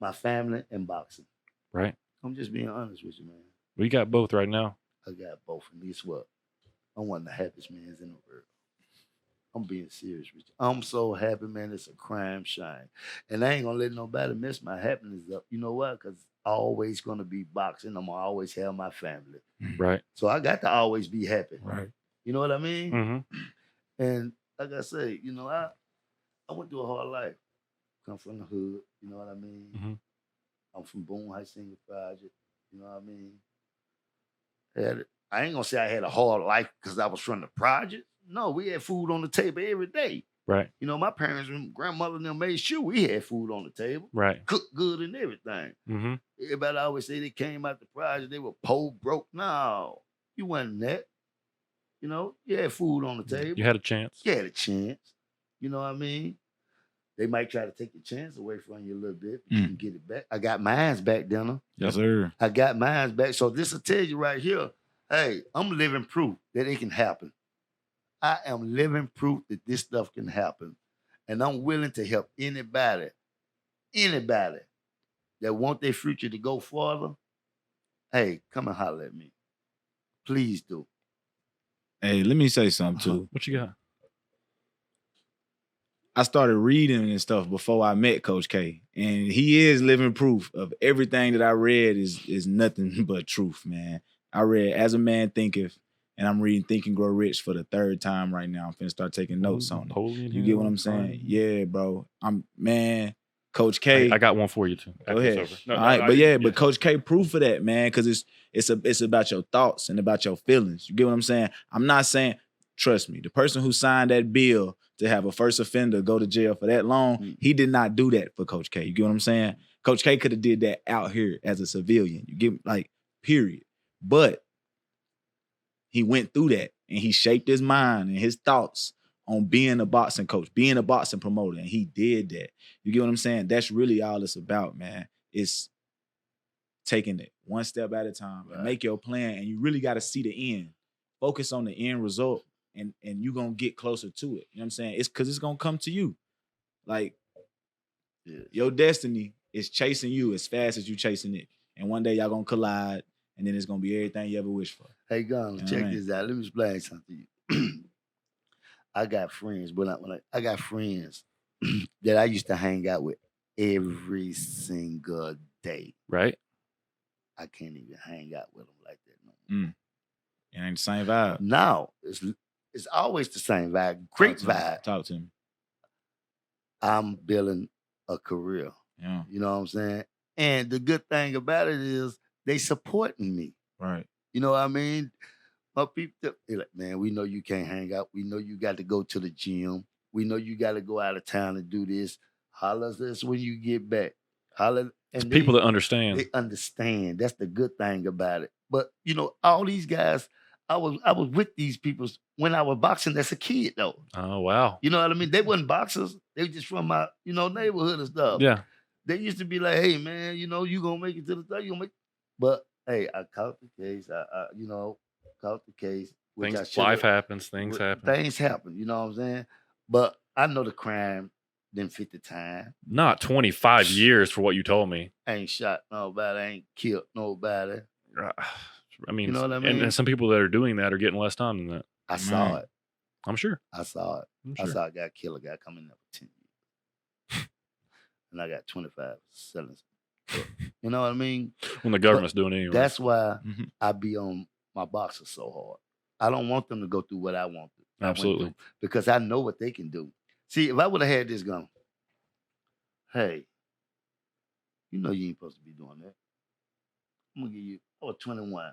my family and boxing. Right. I'm just being honest with you, man. We got both right now. I got both. And guess what? I'm one of the happiest men in the world. I'm being serious with you. I'm so happy, man. It's a crime shine. And I ain't going to let nobody mess my happiness up. You know why? Because I'm always going to be boxing. I'm going to always have my family. Right. So I got to always be happy. Right. You know what I mean? Mm-hmm. And like I say, you know, I went through a hard life. Come from the hood, you know what I mean? Mm-hmm. I'm from Boone High Single Project, you know what I mean? I ain't gonna say I had a hard life because I was from the project. No, we had food on the table every day. Right. You know, my parents and grandmother and them made sure we had food on the table, Right. cooked good and everything. Mm-hmm. Everybody always say they came out the project, they were poor, broke. No, you wasn't that. You know, you had food on the table. You had a chance. You had a chance. You know what I mean? They might try to take your chance away from you a little bit, but you can get it back. I got mines back, Dinner. Yes, sir. I got mines back. So this will tell you right here, hey, I'm living proof that it can happen. I am living proof that this stuff can happen. And I'm willing to help anybody that want their future to go farther. Hey, come and holler at me. Please do. Hey, let me say something too. What you got? I started reading and stuff before I met Coach K, and he is living proof of everything that I read is nothing but truth, man. I read As a Man Thinketh, and I'm reading Think and Grow Rich for the third time right now. I'm finna start taking notes on it. You get what I'm saying? Yeah, bro. Coach K. I got one for you too. Go ahead. No, all right, but Coach K proof of that, man, because it's about your thoughts and about your feelings. You get what I'm saying? I'm not saying, trust me, the person who signed that bill to have a first offender go to jail for that long, he did not do that for Coach K. You get what I'm saying? Coach K could have did that out here as a civilian. You get period. But he went through that and he shaped his mind and his thoughts on being a boxing coach, being a boxing promoter, and he did that. You get what I'm saying? That's really all it's about, man. It's taking it one step at a time and make your plan, and you really got to see the end. Focus on the end result, and you're going to get closer to it. You know what I'm saying? It's because it's going to come to you. Your destiny is chasing you as fast as you chasing it. And one day y'all going to collide, and then it's going to be everything you ever wished for. Hey, Gunner, check this out. Let me explain something to you. I got friends, but I got friends that I used to hang out with every single day. Right. I can't even hang out with them like that no more. It ain't the same vibe. No, it's always the same vibe. Great vibe. Talk to me. I'm building a career. Yeah. You know what I'm saying? And the good thing about it is they supporting me. Right. You know what I mean? My people, they're like, man, we know you can't hang out. We know you got to go to the gym. We know you got to go out of town and do this. Holler at us when you get back. Holler. And people that understand. They understand. That's the good thing about it. But, you know, all these guys, I was with these people when I was boxing as a kid, though. Oh, wow. You know what I mean? They wasn't boxers. They were just from my, neighborhood and stuff. Yeah. They used to be like, hey, man, you going to make it to the top. But, hey, I caught the case. Caught the case. Life happens. Things happen. Things happen. You know what I'm saying? But I know the crime didn't fit the time. Not 25 years for what you told me. I ain't shot nobody. I ain't killed nobody. I mean, you know what I mean? And some people that are doing that are getting less time than that. I saw it. I'm sure. I saw it. I saw a guy kill a guy coming up for 10 years. and I got 25 selling. You know what I mean? When the government's doing it anyway. That's why I be on my boxers so hard. I don't want them to go through what I want to. Absolutely. Because I know what they can do. See, if I would have had this gun, hey, you know you ain't supposed to be doing that. I'm gonna give you. I was 21.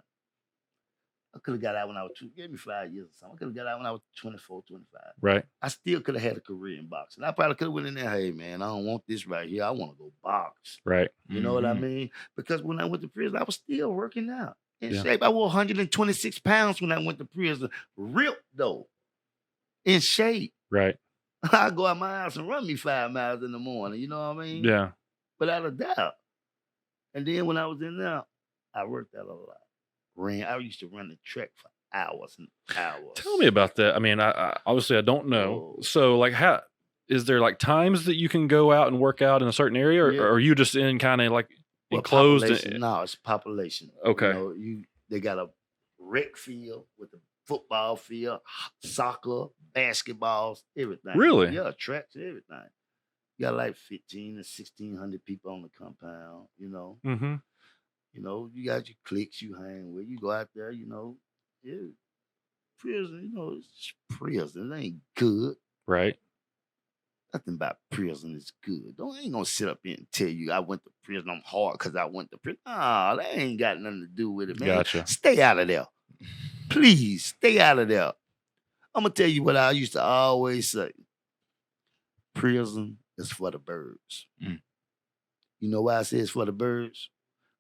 I could have got out when I was give me 5 years or something. I could have got out when I was 24, 25. Right. I still could have had a career in boxing. I probably could have went in there, hey man, I don't want this right here. I want to go box. Right. You know what I mean? Because when I went to prison, I was still working out. In Yeah. shape. I wore 126 pounds when I went to prison. Ripped though. In shape. Right. I go out my house and run me 5 miles in the morning. You know what I mean? Yeah. Without a doubt. And then when I was in there, I worked out a lot. I used to run the track for hours and hours. Tell me about that. I mean, I obviously I don't know. Oh. So like how is there like times that you can go out and work out in a certain area, or, Yeah. or are you just in kind of like Well, enclosed? population, no, it's population. Okay. You know, they got a rec field with a football field, soccer, basketballs, everything. Really? Yeah, tracks, everything. You got like 15 to 1,600 people on the compound, you know. Mm-hmm. You know, you got your cliques you hang with. You go out there, you know. Yeah. Prison, you know, it's prison. It ain't good. Right. Nothing about prison is good. I ain't gonna sit up here and tell you I went to prison. I'm hard because I went to prison. Nah, that ain't got nothing to do with it, man. Gotcha. Stay out of there. Please, stay out of there. I'm gonna tell you what I used to always say. Prison is for the birds. Mm. You know why I say it's for the birds?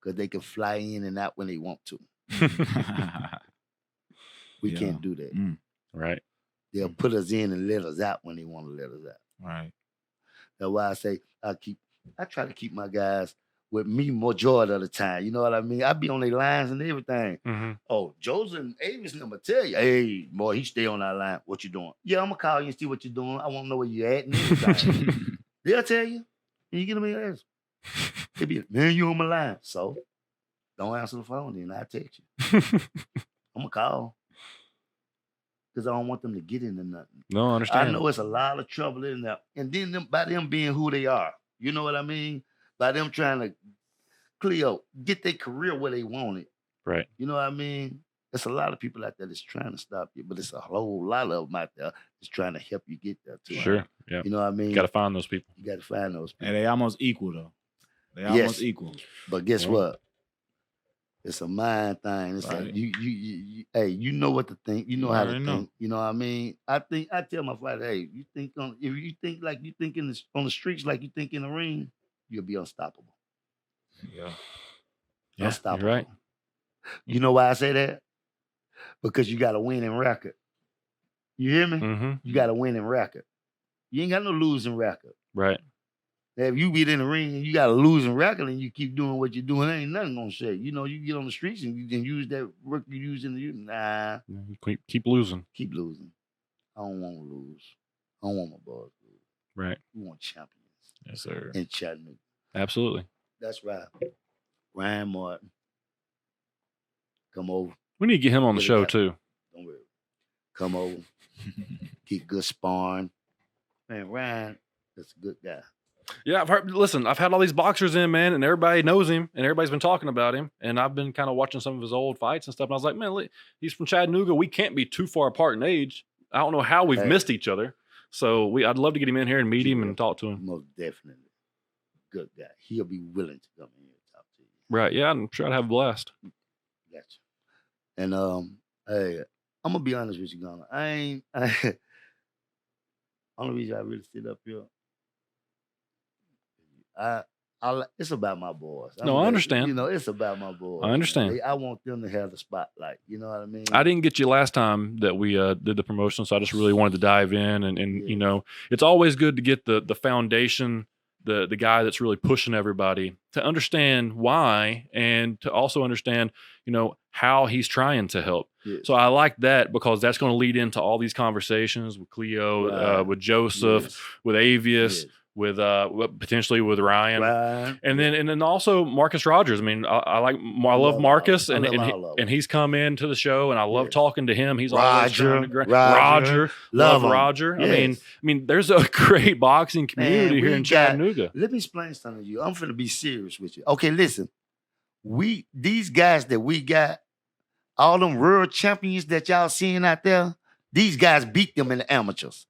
Because they can fly in and out when they want to. We Yeah. can't do that. Right. They'll put us in and let us out when they want to let us out. Right. That's why I say I try to keep my guys with me majority of the time. You know what I mean? I be on their lines and everything. Mm-hmm. Oh, Joseph and Avis never tell you, hey, boy, he stay on that line. What you doing? Yeah, I'm gonna call you and see what you're doing. I want to know where you at and everything. They'll tell you. And you get them in ass. They be, man, you on my line. So don't answer the phone, then I text you. I'm gonna call. Because I don't want them to get into nothing. No, I understand. I know it's a lot of trouble in there. And then by them being who they are, you know what I mean? By them trying to, Cleo, get their career where they want it. Right. You know what I mean? There's a lot of people out there that's trying to stop you, but it's a whole lot of them out there that's trying to help you get there too. Sure. Yeah. You know what I mean? Got to find those people. You got to find those people. And they almost equal though. They Yes. almost equal. But guess Yeah. what? It's a mind thing. It's Right. like you hey, you know what to think. You know You how to already think. know. You know what I mean? I tell my fighter, hey, if you think like you think on the streets like you think in the ring, you'll be unstoppable. Yeah. Yeah, Unstoppable. you're right. You know why I say that? Because you got a winning record. You hear me? Mm-hmm. You got a winning record. You ain't got no losing record. Right. Now, if you get in the ring and you got a losing record and you keep doing what you're doing, ain't nothing gonna shake. You know, you get on the streets and you can use that work you use in the nah, You keep losing. keep losing. I don't want to lose. I don't want my boys to lose. Right. We want champions Yes, sir. in Chattanooga. Absolutely. That's right. Ryan Martin, come over. We need to get him on the Get it show out. too. Don't worry. Come over. Get good sparring. Man, Ryan, that's a good guy. Yeah, I've heard. Listen, I've had all these boxers in, man, and everybody knows him, and everybody's been talking about him. And I've been kind of watching some of his old fights and stuff. And I was like, man, he's from Chattanooga. We can't be too far apart in age. I don't know how we've Hey. missed each other. So I'd love to get him in here and meet him and talk to him. Most definitely. Good guy. He'll be willing to come in here and talk to you. Right? Yeah, I'm sure I'd have a blast. Gotcha. And hey, I'm gonna be honest with you, Gunner. Only reason I really sit up here, it's about my boys. No, I understand. You know, it's about my boys. I understand. I want them to have the spotlight. You know what I mean? I didn't get you last time that we did the promotion, so I just really wanted to dive in and Yeah. you know, it's always good to get the foundation, the guy that's really pushing everybody to understand why and to also understand, you know, how he's trying to help. Yes. So I like that because that's going to lead into all these conversations with Cleo, Right. with Joseph, Yes. with Avius, Yes. with potentially with Ryan. Right. And then also Marcus Rogers. I mean, I love Marcus, I and love all of them. and he's come into the show, and I love Yes. talking to him. He's always trying to Roger. love him. Roger. Yes. I mean, there's a great boxing community here in Chattanooga. Let me explain something to you. I'm finna be serious with you. Okay, listen. These guys that we got, all them world champions that y'all seeing out there, these guys beat them in the amateurs.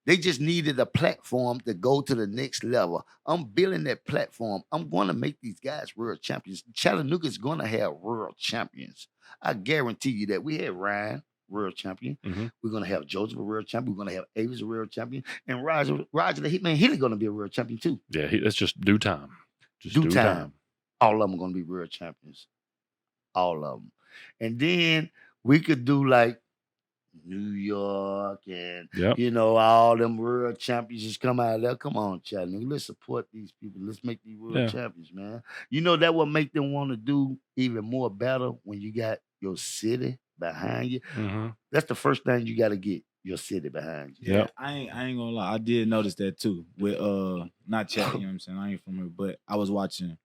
They just needed a platform to go to the next level. I'm building that platform. I'm going to make these guys world champions. Chattanooga is going to have world champions. I guarantee you that. We had Ryan, world champion. Mm-hmm. We're going to have Joseph, a world champion. We're going to have Avis, a world champion. And Roger the Hitman Healy going to be a world champion too. Yeah, it's just due time. Just Due time. All of them are going to be world champions. All of them. And then we could do like New York and, all them world champions just come out of there. Come on, Chattanooga. Let's support these people. Let's make these world champions, man. You know that what make them want to do even more better when you got your city behind you. Mm-hmm. That's the first thing you got to get, your city behind you. Yeah, I ain't gonna lie. I did notice that too with not Chat, you know what I'm saying? I ain't from here, but I was watching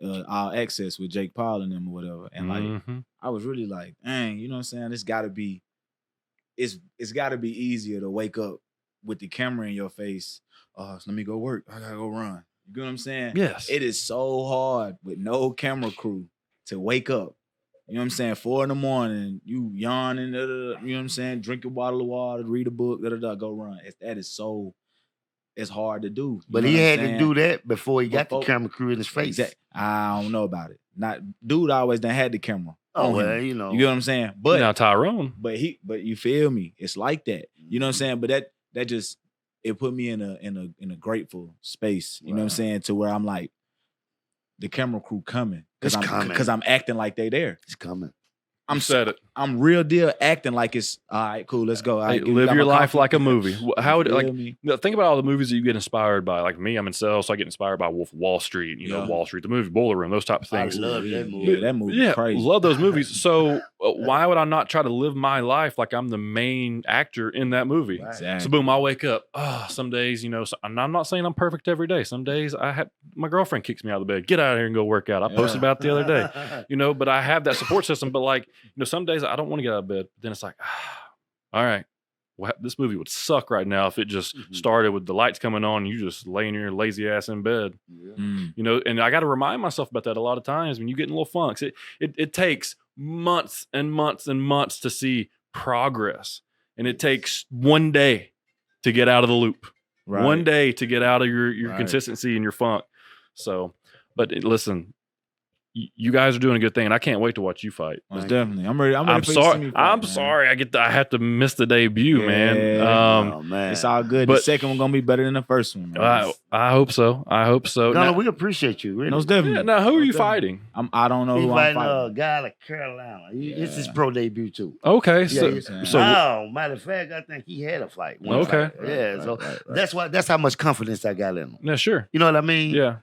Our Access with Jake Paul and them or whatever. And like I was really like, dang, you know what I'm saying? It's gotta be easier to wake up with the camera in your face. So let me go work. I gotta go run. You get what I'm saying? Yes. It is so hard with no camera crew to wake up. You know what I'm saying? 4 a.m, you yawning, you know what I'm saying? Drink a bottle of water, read a book, go run. It's hard to do. But he had to do that before he got the camera crew in his face. I don't know about it. Not dude always done had the camera. Oh, well, you know. You get what I'm saying? But now Tyrone. But you feel me? It's like that. You know what I'm saying? But that just it put me in a grateful space. You know what I'm saying? To where I'm like, the camera crew coming. Because I'm acting like they there. It's coming. I'm real deal acting like it's all right, cool, let's go. Hey, live your life like a movie. How would think about all the movies that you get inspired by? Like me, I'm in sales, so I get inspired by Wolf of Wall Street, you know, Wall Street, the movie Boiler Room, those type of things. I love that movie. Yeah, that movie is crazy. Love those movies. So why would I not try to live my life like I'm the main actor in that movie? Right. Exactly. So boom, I wake up. Some days, and I'm not saying I'm perfect every day. Some days my girlfriend kicks me out of the bed. Get out of here and go work out. I posted about it the other day. But I have that support system. But like, some days I don't want to get out of bed. But then it's like, all right, well, this movie would suck right now if it just started with the lights coming on and you just laying your lazy ass in bed. Yeah. And I got to remind myself about that a lot of times when you get in little funks. It takes months and months and months to see progress. And it takes one day to get out of the loop. Right. One day to get out of your consistency and your funk. So, but listen, you guys are doing a good thing, and I can't wait to watch you fight. Most definitely. I'm ready. I'm sorry. I'm sorry. I have to miss the debut, man. Oh, man. It's all good. The second one gonna be better than the first one. Man. I hope so. No, we appreciate you. Really. Most definitely. Now, who are you fighting? I don't know He's who I'm fighting. A guy like Carolina. It's his pro debut too. Okay, matter of fact, I think he had a fight. Okay. Right. That's how much confidence I got in him. Yeah, sure. You know what I mean? Yeah.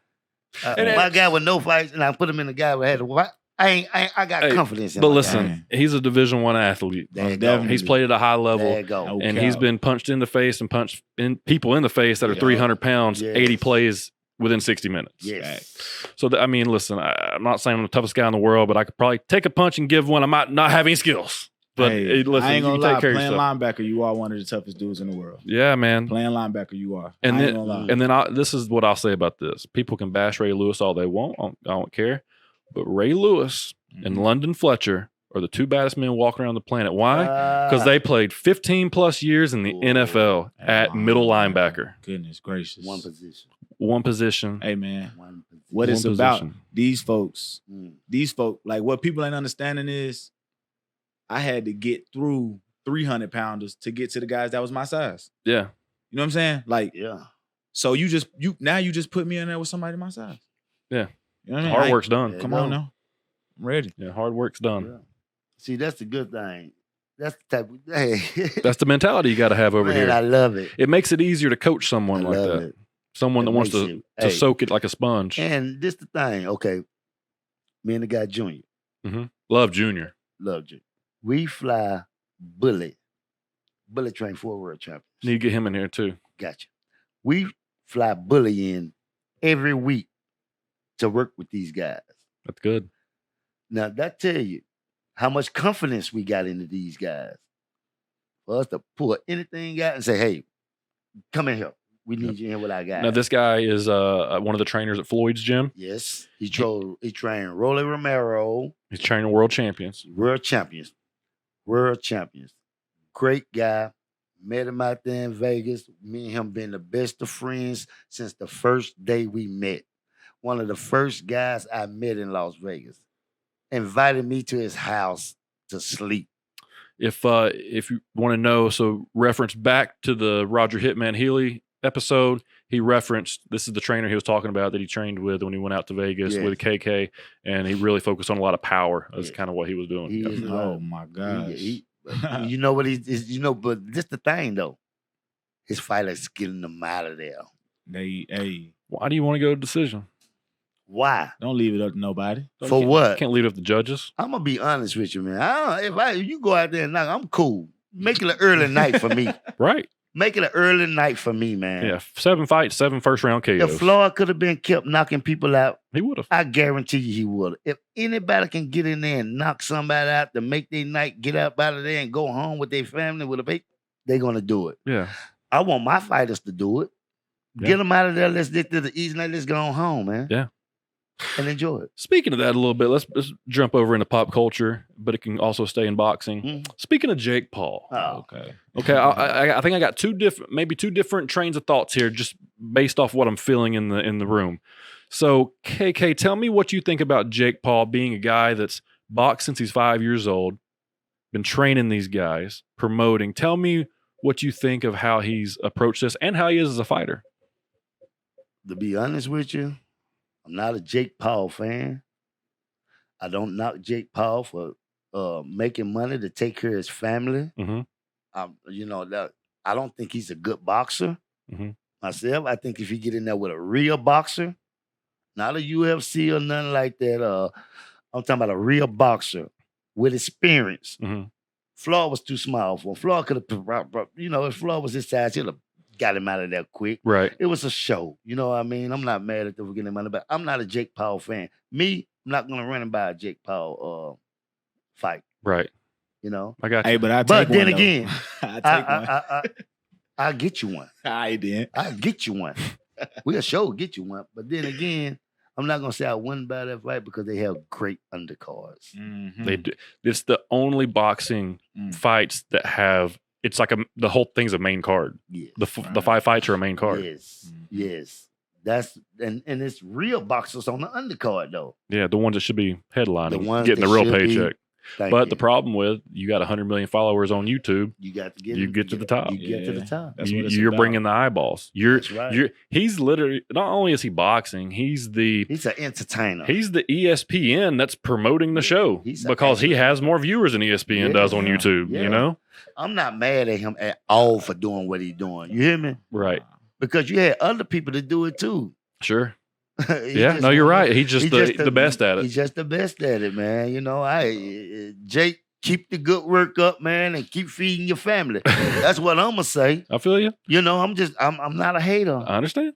My guy with no fights, and I put him in the guy with had a fight. I got confidence in him. But listen, he's a Division I athlete. He's played at a high level. There you go. And he's been punched in the face and punched in people in the face that are 300 pounds, 80 plays within 60 minutes. Yes. So, listen, I'm not saying I'm the toughest guy in the world, but I could probably take a punch and give one. I might not have any skills. But listen, I ain't gonna lie, playing linebacker, you are one of the toughest dudes in the world. Yeah, man. Playing linebacker, you are. And then this is what I'll say about this. People can bash Ray Lewis all they want. I don't care. But Ray Lewis and London Fletcher are the two baddest men walking around the planet. Why? Because they played 15 plus years in the NFL at middle linebacker. Goodness gracious. One position. Hey, man. What it's about, these folks, like what people ain't understanding is I had to get through 300 pounders to get to the guys that was my size. Yeah. You know what I'm saying? Like, yeah. So you just put me in there with somebody my size. Yeah. You know what I mean? Hard work's done. Come on now. I'm ready. Yeah, hard work's done. Yeah. See, that's the good thing. That's the type of that's the mentality you got to have over here. I love it. It makes it easier to coach someone like that. It. Someone that wants to soak it like a sponge. And this the thing, okay. Me and the guy Junior. Love Junior. Love Junior. We fly bullet train for a world champion. Need to get him in here too. Gotcha. We fly bully in every week to work with these guys. That's good. Now that tell you how much confidence we got into these guys. For us to pull anything out and say, hey, come in here. We need you in with our guys. Now, this guy is one of the trainers at Floyd's gym. Yes. He trained Rolly Romero. He's training world champions. World champions. Great guy. Met him out there in Vegas. Me and him been the best of friends since the first day we met. One of the first guys I met in Las Vegas. Invited me to his house to sleep. If you want to know, so reference back to the Roger Hitman Healy episode. He referenced, this is the trainer he was talking about that he trained with when he went out to Vegas with KK, and he really focused on a lot of power. That's kind of what he was doing. Oh my gosh. You know what he's, but this the thing though. His fighters getting them out of there. Why do you want to go to decision? Why? Don't leave it up to nobody. For what? Can't leave it up to judges. I'm gonna be honest with you, man. If you go out there and knock, I'm cool. Make it an early night for me. Right. Make it an early night for me, man. Yeah, 7 fights, 7 first-round KOs. If Floyd could have been kept knocking people out, he would have. I guarantee you he would have. If anybody can get in there and knock somebody out to make their night, get up out of there and go home with their family with a baby, they're gonna do it. Yeah. I want my fighters to do it. Yeah. Get them out of there. Let's get to the easy night. Let's go on home, man. Yeah. And enjoy it. Speaking of that a little bit, let's jump over into pop culture, but it can also stay in boxing. Mm. Speaking of Jake Paul. Oh. Okay. I think I got two different trains of thoughts here, just based off what I'm feeling in the room. So, KK, tell me what you think about Jake Paul being a guy that's boxed since he's 5 years old, been training these guys, promoting. Tell me what you think of how he's approached this and how he is as a fighter. To be honest with you, I'm not a Jake Paul fan. I don't knock Jake Paul for making money to take care of his family. Mm-hmm. I don't think he's a good boxer. Mm-hmm. Myself, I think if he get in there with a real boxer, not a UFC or nothing like that. I'm talking about a real boxer with experience. Mm-hmm. Floyd was too small for him. Floyd could have, if Floyd was his size, he'd have got him out of there quick. Right. It was a show. You know what I mean? I'm not mad at them for getting money, but I'm not a Jake Paul fan. Me, I'm not going to run and buy a Jake Paul fight. Right. You know? I got you. Hey, but then again, I take one. I'll get you one. I did. I'll get you one. We'll sure get you one. But then again, I'm not going to say I wouldn't buy that fight because they have great undercards. Mm-hmm. They do. It's the only boxing fights that have, it's like the whole thing's a main card. Yes. The 5 fights are a main card. Yes. Yes. That's and it's real boxers on the undercard though. Yeah, the ones that should be headlining, The ones getting the that real should be- paycheck. Thank The problem with, you got 100 million followers on YouTube. you got to you get to the top. You get to the top. That's what it's You're about. bringing the eyeballs. That's right. He's literally, not only is he boxing, he's the He's an entertainer. ESPN that's promoting the show He's a because he entertainer. has more viewers than ESPN does on Yeah. YouTube. Yeah. You know, I'm not mad at him at all for doing what he's doing. You hear me? right? Because you had other people to do it too. Sure. He Yeah. just No, you're one- right. He's just the best at He's it. just the best at it, man. You know, Jake, keep the good work up, man, and keep feeding your family. That's what I'm gonna say. I feel you. You know, I'm not a hater. I understand.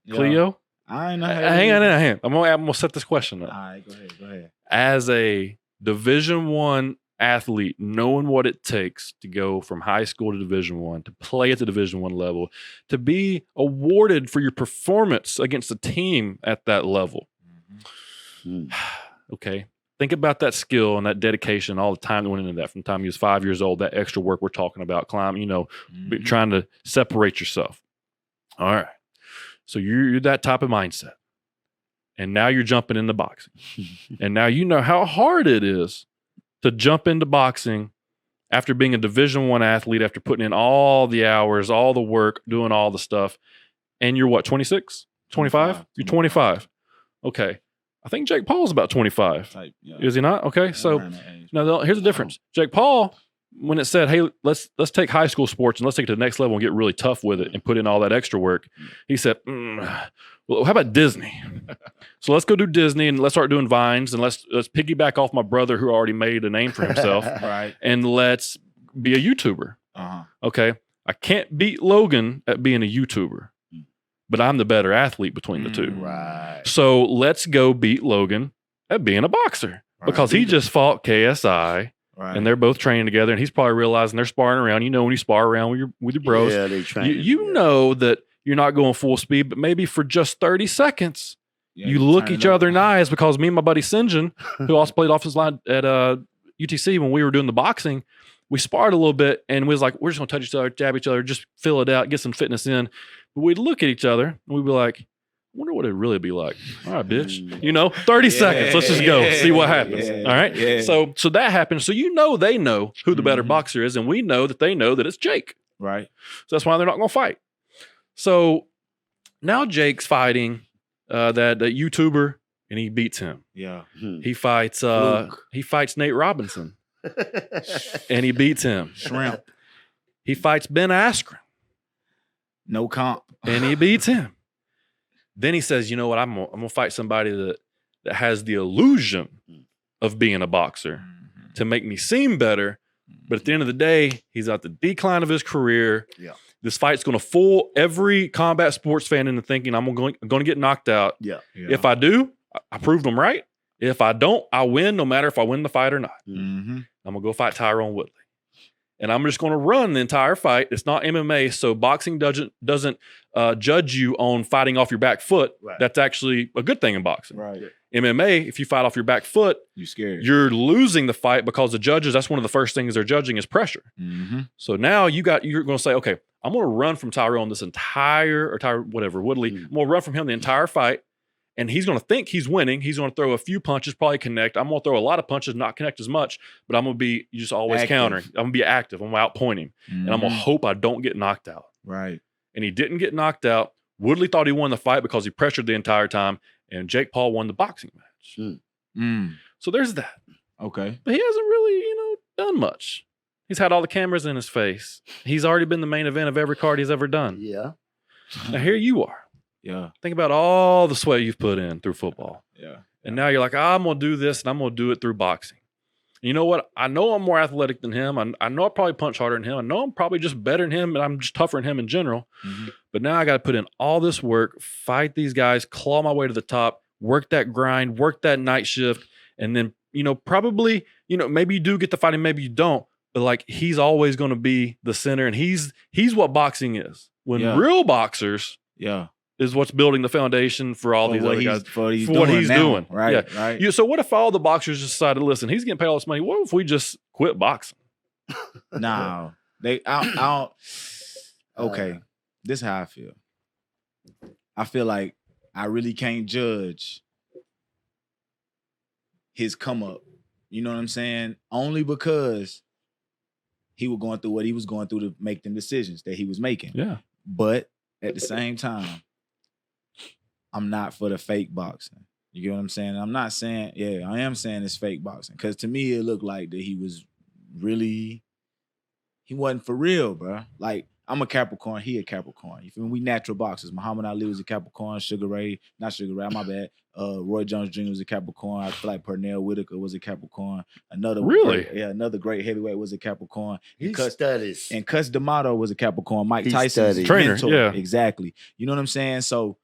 Yeah. Cleo, I ain't know. hang on. I'm gonna set this question up. All right, go ahead. As a Division I athlete, knowing what it takes to go from high school to Division I, to play at the Division I level, to be awarded for your performance against a team at that level. Mm. Okay. Think about that skill and that dedication, all the time that went into that from the time he was 5 years old, that extra work we're talking about, climbing, trying to separate yourself. All right. So you're that type of mindset. And now you're jumping into boxing. And now you know how hard it is to jump into boxing after being a Division I athlete, after putting in all the hours, all the work, doing all the stuff. And you're what, 26, 25? You're 25. Okay. I think Jake Paul's about 25. Is he not? Okay. So now here's the difference. Jake Paul, when it said, hey, let's take high school sports and let's take it to the next level and get really tough with it and put in all that extra work, he said, well, how about Disney? So let's go do Disney and let's start doing Vines and let's piggyback off my brother who already made a name for himself. Right. And let's be a YouTuber. Uh-huh. Okay. I can't beat Logan at being a YouTuber, but I'm the better athlete between the two. Right. So let's go beat Logan at being a boxer because he just fought KSI. Right. And they're both training together, and he's probably realizing they're sparring around. You know, when you spar around with your bros, Yeah, they train. you know that you're not going full speed, but maybe for just 30 seconds, you look each other in the eyes, because me and my buddy Sinjin, who also played offensive line at UTC when we were doing the boxing, we sparred a little bit, and we was like, we're just going to touch each other, jab each other, just fill it out, get some fitness in. But we'd look at each other, and we'd be like, I wonder what it'd really be like. All right, bitch. You know, 30 seconds. Let's just go. See what happens. Yeah, all right. yeah. So that happens. So they know who the better boxer is, and we know that they know that it's Jake. Right. So that's why they're not going to fight. So now Jake's fighting that YouTuber, and he beats him. Yeah. He fights Nate Robinson, and he beats him. Shrimp. He fights Ben Askren, No comp. and he beats him. Then he says, you know what, I'm gonna fight somebody that has the illusion of being a boxer to make me seem better. But at the end of the day, he's at the decline of his career. Yeah. This fight's gonna fool every combat sports fan into thinking I'm gonna get knocked out. Yeah. If I do, I proved them right. If I don't, I win, no matter if I win the fight or not. Mm-hmm. I'm gonna go fight Tyrone Woodley. And I'm just going to run the entire fight. It's not MMA, so boxing doesn't judge you on fighting off your back foot. Right. That's actually a good thing in boxing. Right. MMA, if you fight off your back foot, You scared. you're losing the fight, because the judges, that's one of the first things they're judging is pressure. Mm-hmm. So now you're going to say, okay, I'm going to run from Tyrone this Woodley. I'm going to run from him the entire fight. And he's going to think he's winning. He's going to throw a few punches, probably connect. I'm going to throw a lot of punches, not connect as much, but I'm going to be just always Active. countering. I'm going to be active. I'm going to outpoint him. And I'm going to hope I don't get knocked out. Right. And he didn't get knocked out. Woodley thought he won the fight because he pressured the entire time. And Jake Paul won the boxing match. So there's that. Okay. But he hasn't really, done much. He's had all the cameras in his face. He's already been the main event of every card he's ever done. Yeah. Now here you are. Yeah. Think about all the sweat you've put in through football. Yeah. And now you're like, I'm going to do this, and I'm going to do it through boxing. And you know what? I know I'm more athletic than him. I know I probably punch harder than him. I know I'm probably just better than him, and I'm just tougher than him in general. Mm-hmm. But now I got to put in all this work, fight these guys, claw my way to the top, work that grind, work that night shift. And then, probably, maybe you do get the fight and maybe you don't. But like, he's always going to be the center, and he's what boxing is. When real boxers is what's building the foundation for all these other guys, for what he's doing. Right. Yeah. Right. So what if all the boxers just decided, listen, he's getting paid all this money. What if we just quit boxing? No. I don't. Okay. This is how I feel. I feel like I really can't judge his come up. You know what I'm saying? Only because he was going through what he was going through to make them decisions that he was making. Yeah. But at the same time, I'm not for the fake boxing. You get what I'm saying? I'm not saying, I am saying it's fake boxing. Because to me, it looked like that he wasn't for real, bro. Like, I'm a Capricorn, he a Capricorn. You feel me? We natural boxers. Muhammad Ali was a Capricorn, my bad. Roy Jones Jr. was a Capricorn. I feel like Pernell Whitaker was a Capricorn. Another great heavyweight was a Capricorn. He studies. And Cus D'Amato was a Capricorn. Mike He Tyson's studied. Trainer, mentor. yeah. Exactly. You know what I'm saying? So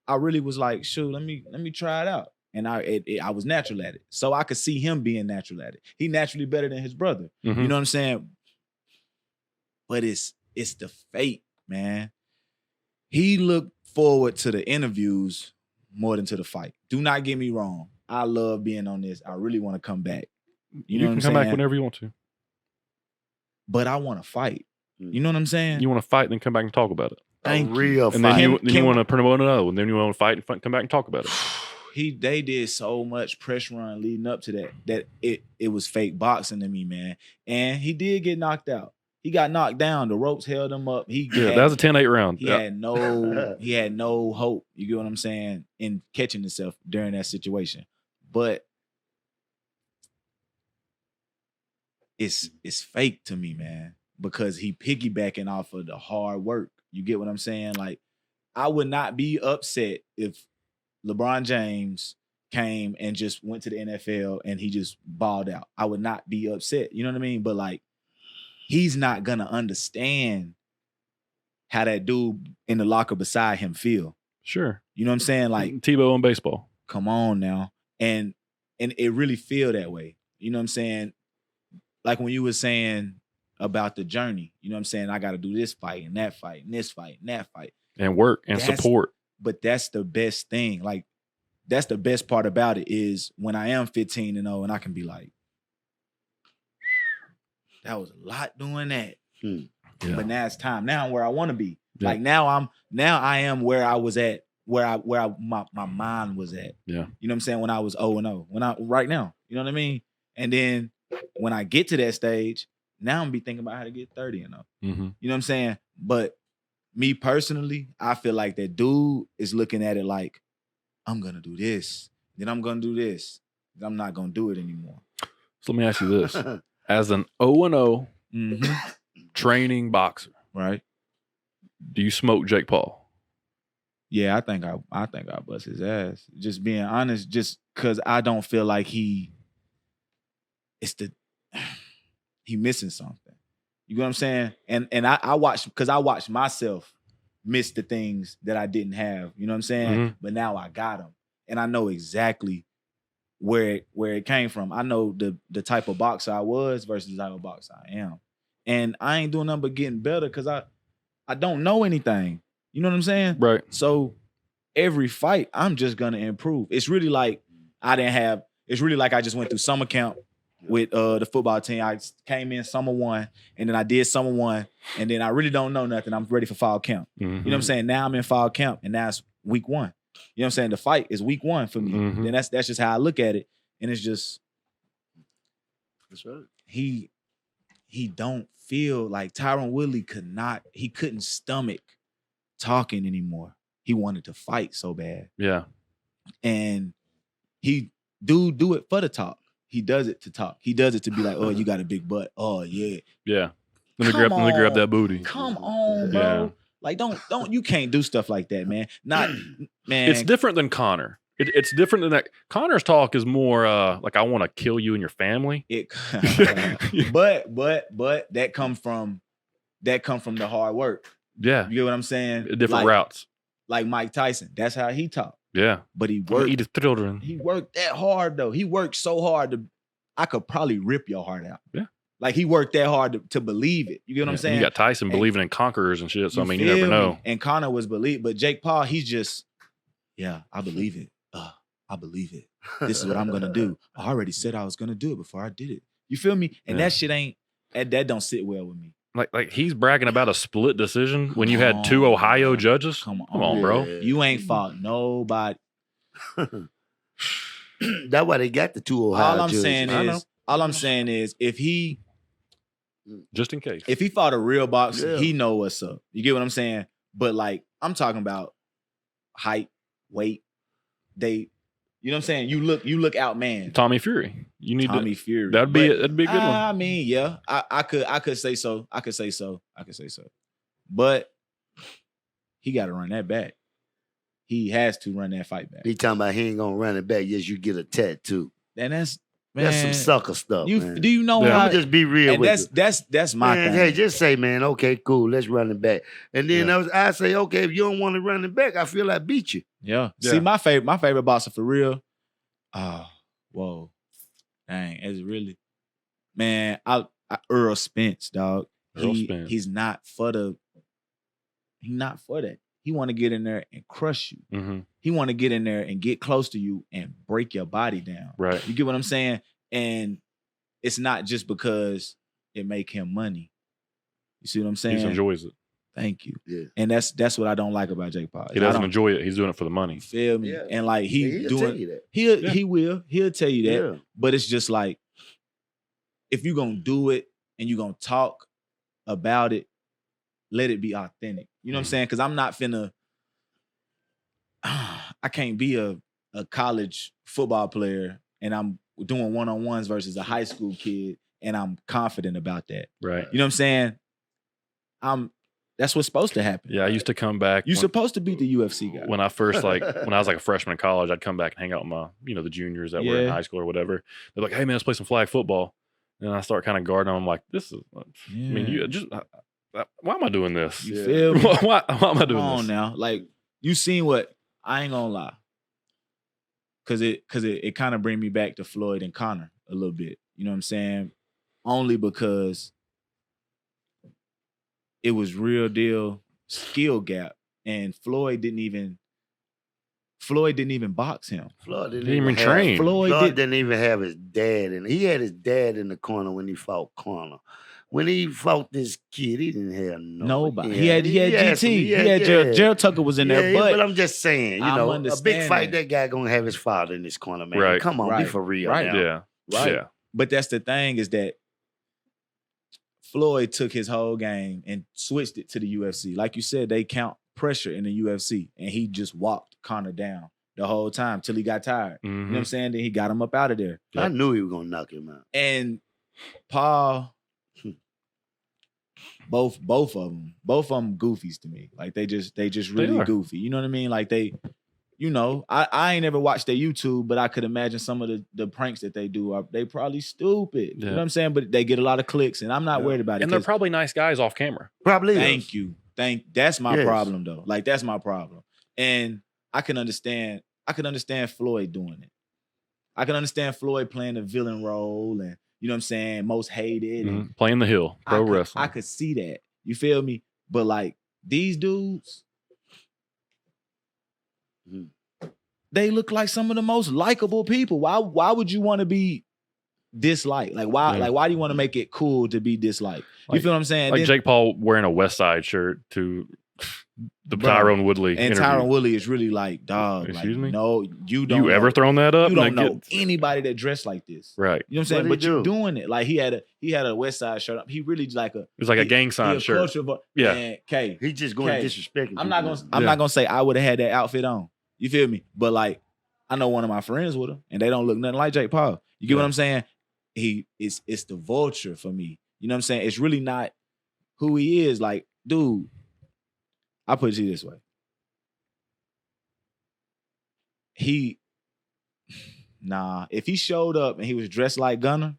I really was like, shoot, let me try it out. And I was natural at it. So I could see him being natural at it. He naturally better than his brother. Mm-hmm. You know what I'm saying? But it's the fake, man. He looked forward to the interviews more than to the fight. Do not get me wrong. I love being on this. I really want to come back. You know what I'm can come saying? back whenever you want to. But I want to fight. You know what I'm saying? You want to fight, then come back and talk about it. A real And fight. then you want to promote another one. Then you want to fight and come back and talk about it. They did so much press run leading up to that it was fake boxing to me, man. And he did get knocked out. He got knocked down. The ropes held him up. That was a 10-8 round. He had no hope. You get what I'm saying? In catching himself during that situation. But it's fake to me, man, because he piggybacking off of the hard work. You get what I'm saying? Like, I would not be upset if LeBron James came and just went to the NFL and he just balled out. I would not be upset. You know what I mean? But like, he's not gonna understand how that dude in the locker beside him feel. Sure. You know what I'm saying? Like, Tebow in baseball. come on now. And it really feel that way. You know what I'm saying? Like when you were saying about the journey, you know what I'm saying? I got to do this fight and that fight and this fight and that fight. And work and support. But that's the best thing. Like, that's the best part about it is when I am 15-0 and I can be like, that was a lot doing that. Yeah. But now it's time. Now I'm where I want to be. Yeah. Like now I am where I was at, where my mind was at. Yeah. You know what I'm saying? When I was 0-0. Right now. You know what I mean? And then when I get to that stage, now I'm be thinking about how to get 30-0. You know what I'm saying? But me personally, I feel like that dude is looking at it like, I'm gonna do this, then I'm gonna do this, then I'm not gonna do it anymore. So let me ask you this: as an 0-0 training boxer, right? Do you smoke Jake Paul? Yeah, I think I bust his ass. Just being honest, just because I don't feel like he missing something. You know what I'm saying? And I watched myself miss the things that I didn't have. You know what I'm saying? But now I got them, and I know exactly where it came from. I know the type of boxer I was versus the type of boxer I am, and I ain't doing nothing but getting better because I don't know anything. You know what I'm saying? Right. So every fight, I'm just gonna improve. It's really like it's really like I just went through summer camp with the football team. I came in summer 1, and then I did summer 1, and then I really don't know nothing. I'm ready for fall camp. You know what I'm saying? Now I'm in fall camp, and now it's week 1. You know what I'm saying? The fight is week 1 for me. And that's just how I look at it. And it's just, that's right. He don't feel like Tyron Woodley couldn't stomach talking anymore. He wanted to fight so bad. Yeah. And he do it for the talk. He does it to talk. He does it to be like, oh, you got a big butt. Oh, yeah. Yeah. Let me grab that booty. Come on, bro. Yeah. Like, don't you can't do stuff like that, man. Man. It's different than Connor. It's different than that. Connor's talk is more like, I want to kill you and your family. But that come from the hard work. Yeah. You get what I'm saying? Different routes. Like Mike Tyson. That's how he talked. Yeah. But he worked. Eat his children. He worked that hard though. He worked so hard I could probably rip your heart out. Yeah. Like he worked that hard to believe it. You get what I'm saying? You got Tyson believing in conquerors and shit. So I mean, you never know. And Connor was but Jake Paul, he's just, yeah, I believe it. I believe it. This is what I'm gonna do. I already said I was gonna do it before I did it. You feel me? And that shit that don't sit well with me. Like he's bragging about a split decision when you had 2 Ohio judges. Come on, bro. You ain't fought nobody. That's why they got the 2 Ohio judges. All I'm saying is if he, just in case, if he fought a real boxer, he know what's up. You get what I'm saying? But like I'm talking about height, weight, you know what I'm saying? You look out, man. Tommy Fury. You need Tommy Fury. That'd be a good one. I mean, yeah, I could say so. But he got to run that back. He has to run that fight back. He talking about he ain't gonna run it back. Yes, you get a tattoo. And that's some sucker stuff. Man. Do you know how? I'm just be real with you. That's my thing. Hey, just say, man, okay, cool, let's run it back. And then I say, okay, if you don't want to run it back, I feel I beat you. Yeah. See, my favorite boxer for real. Whoa, dang, is it really? Man, Earl Spence, dog. Spence. He's not for that. He want to get in there and crush you. He want to get in there and get close to you and break your body down. Right. You get what I'm saying? And it's not just because it make him money. You see what I'm saying? He enjoys it. Thank you. Yeah. And that's what I don't like about Jake Paul. He doesn't enjoy it. He's doing it for the money. Feel me? Yeah. And like he'll tell you that. He'll tell you that. Yeah. But it's just like, if you're gonna do it and you're gonna talk about it, let it be authentic. You know what I'm saying? Because I'm not finna. I can't be a college football player and I'm doing one-on-ones versus a high school kid and I'm confident about that. Right. You know what I'm saying? That's what's supposed to happen. Yeah, I used to come back. You're supposed to beat the UFC guy. When I first when I was like a freshman in college, I'd come back and hang out with my, the juniors that were in high school or whatever. They're like, hey man, let's play some flag football. And I start kind of guarding them. I'm like, this is, I mean, why am I doing this? You Yeah. feel me? Why am I Come doing on this? now. Like, you seen what? I ain't gonna lie. Cause it kind of bring me back to Floyd and Connor a little bit. You know what I'm saying? Only because it was real deal skill gap. And Floyd didn't even box him. Floyd Didn't even train. Floyd didn't even have his dad in. He had his dad in the corner when he fought Connor. When he fought this kid, he didn't have Nobody. Yeah, He had GT. some- He had Gerald Tucker was in there, Yeah, but I'm just saying, you I'm know, a big understanding. fight, that guy gonna have his father in this corner, man. Right. Come on, be Right. for real Right. now. Yeah. right. Yeah. But that's the thing is that Floyd took his whole game and switched it to the UFC. Like you said, they count pressure in the UFC, and he just walked Connor down the whole time till he got tired. You know what I'm saying? Then he got him up out of there. I knew he was gonna knock him out. And Paul, both of them goofies to me. Like they just really are. goofy. You know what I mean? Like they, you know, I ain't never watched their YouTube, but I could imagine some of the pranks that they do are they probably stupid. You know what I'm saying? But they get a lot of clicks, and I'm not worried about it. And they're 'cause- probably nice guys off camera. Probably. Thank you. That's my Yes. problem though. Like that's my problem. And I can understand Floyd doing it. I can understand Floyd playing the villain role and you know what I'm saying, most hated. And Playing the hill, pro wrestling. I could see that. You feel me? But like these dudes, they look like some of the most likable people. Why would you want to be disliked? Like why? Yeah. Like why do you want to make it cool to be disliked? You feel what I'm saying? Like Then- Jake Paul wearing a West Side shirt to the Bro, Tyrone Woodley and interview. Tyrone Woodley is really like, dog. Excuse like, me? No, you don't. You ever thrown that up? You don't and know get- anybody that dressed like this. Right. You know what I'm saying? What'd But he you do? doing it. Like he had a West Side shirt up. He really like a It's like a gang he sign a shirt. culture vo- Yeah. Man, K, He just going to Okay. disrespect him. I'm not gonna say I would have had that outfit on. You feel me? But like I know one of my friends with him, and they don't look nothing like Jake Paul. You get what I'm saying? It's the vulture for me. You know what I'm saying? It's really not who he is. Like, dude, I put it to you this way. If he showed up and he was dressed like Gunner,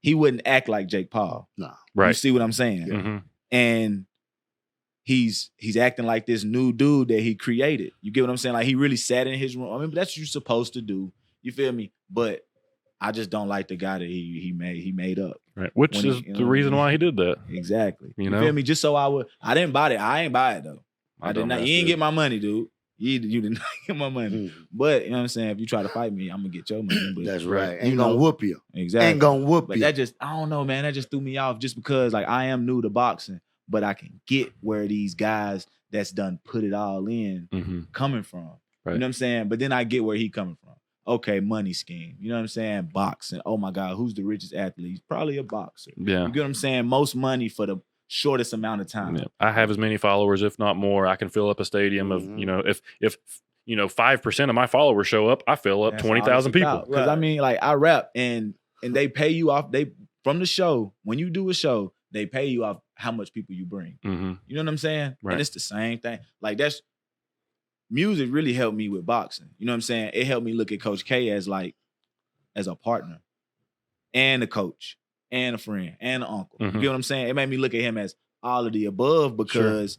he wouldn't act like Jake Paul. Nah. You Right. see what I'm saying? Mhm. And he's acting like this new dude that he created. You get what I'm saying? Like he really sat in his room. I mean, that's what you're supposed to do. You feel me? But I just don't like the guy that he made up. Right. Which When is he- you the know, reason why he did that. Exactly. You You know? feel me? Just so I didn't buy it. I ain't buy it though. I did not. dumbass You ain't did. get my money, dude. You did not get my money. But you know what I'm saying? If you try to fight me, I'm gonna get your money. But That's right. you Ain't gonna know, whoop you. exactly. Ain't gonna whoop But you. that just, I don't know, man. That just threw me off just because like I am new to boxing, but I can get where these guys that's done put it all in Mhm. coming from. Right. You know what I'm saying? But then I get where he coming from. Okay, money scheme. You know what I'm saying? Boxing. Oh my God, who's the richest athlete? He's probably a boxer. Yeah. You get what I'm saying? Most money for the shortest amount of time. Yeah. I have as many followers, if not more. I can fill up a stadium of, Mhm. you know, if 5% of my followers show up, I fill up That's 20,000 all it's people. about. Because I mean, like I rap and they pay you off. They from the show. When you do a show, they pay you off how much people you bring. Mm-hmm. You know what I'm saying? Right. And it's the same thing. Like that's music really helped me with boxing. You know what I'm saying? It helped me look at Coach K as a partner and a coach and a friend and an uncle. Mhm. You get what I'm saying? It made me look at him as all of the above because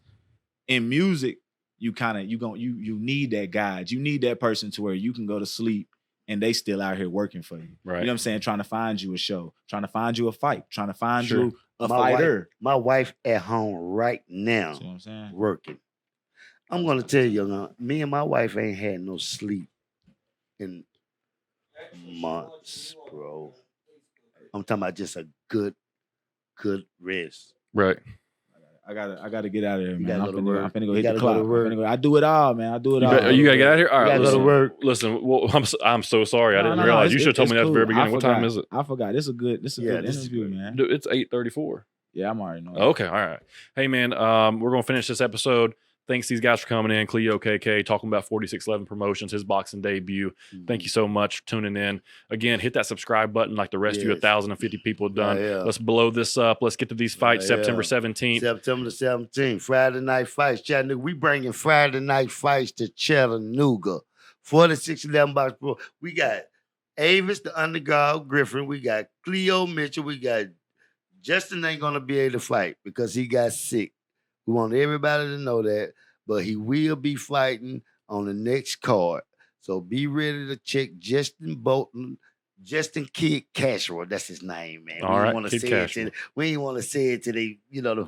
in music, you need that guide. You need that person to where you can go to sleep and they still out here working for you. Right. You know what I'm saying? Trying to find you a show, trying to find you a fight, trying to find Sure. you a My fighter. My wife at home right now See what I'm saying? working. I'm gonna tell you, me and my wife ain't had no sleep in months, bro. I'm talking about just a good rest. Right. I gotta get out of here, You man. gotta I'm go to finna work. go You hit gotta the go clock. to work. I do it all, man. I do it You, all. you gotta get out of here. All right. gotta go to Listen, work. listen. Well, I'm so sorry. I didn't No, realize. it's- You should have told it's me that at the very cool. beginning. I What time forgot. is it? I forgot. This is a good Yeah, interview, this is good. man. Dude, it's 8:34. Yeah, I'm already knowing. Okay, all right. Hey, man, we're going to finish this episode. Thanks these guys for coming in. Cleo KK talking about 4611 Promotions, his boxing debut. Thank you so much for tuning in. Again, hit that subscribe button like the rest of you Yes. 1,050 people have done. Yeah. Let's blow this up. Let's get to these fights Yeah. September 17th. September the 17th, Friday night fights, Chattanooga. We bringing Friday night fights to Chattanooga. 4611 Box Pro. We got Avis, the underdog Griffin. We got Cleo Mitchell. We got Justin ain't gonna be able to fight because he got sick. We want everybody to know that, but he will be fighting on the next card. So be ready to check Justin Bolton, Justin Kid Cashwell. That's his name, man. All right, want to Kid say Cashwell. it. We ain't want to say it to the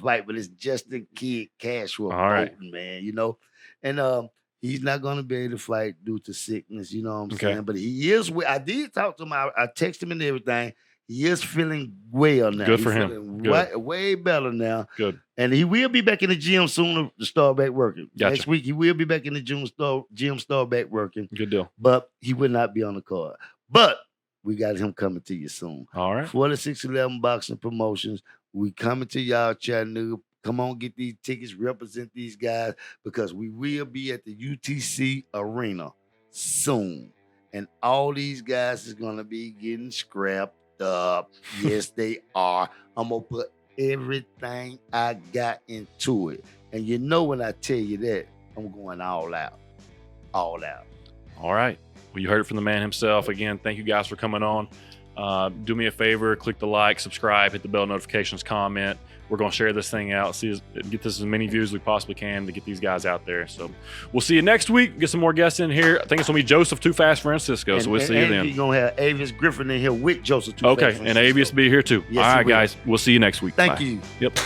fight, but it's Justin Kid Cashwell All right. Bolton, man. And he's not gonna be able to fight due to sickness. You know what I'm Okay. saying? But he is. I did talk to him. I texted him and everything. He is feeling well now. Good for He's him. feeling Good. way better now. Good. And he will be back in the gym soon to start back working. Gotcha. Next week, he will be back in the gym, start back working. Good deal. But he will not be on the card. But we got him coming to you soon. All right. 4611 Boxing Promotions. We coming to y'all, Chattanooga. Come on, get these tickets, represent these guys, because we will be at the UTC Arena soon. And all these guys is going to be getting scrapped up. Yes, they are. I'm going to put everything I got into it. And you know when I tell you that, I'm going all out. All out. All right. Well, you heard it from the man himself. Again, thank you guys for coming on. Do me a favor, click the like, subscribe, hit the bell notifications, comment. We're going to share this thing out, get this as many views as we possibly can to get these guys out there. So we'll see you next week. Get some more guests in here. I think it's going to be Joseph Too Fast Francisco. So we'll see you then. We're going to have Avis Griffin in here with Joseph Too Okay, Fast and Avis be here too. Yes, all he right, will. guys. We'll see you next week. Thank Bye. you. Yep.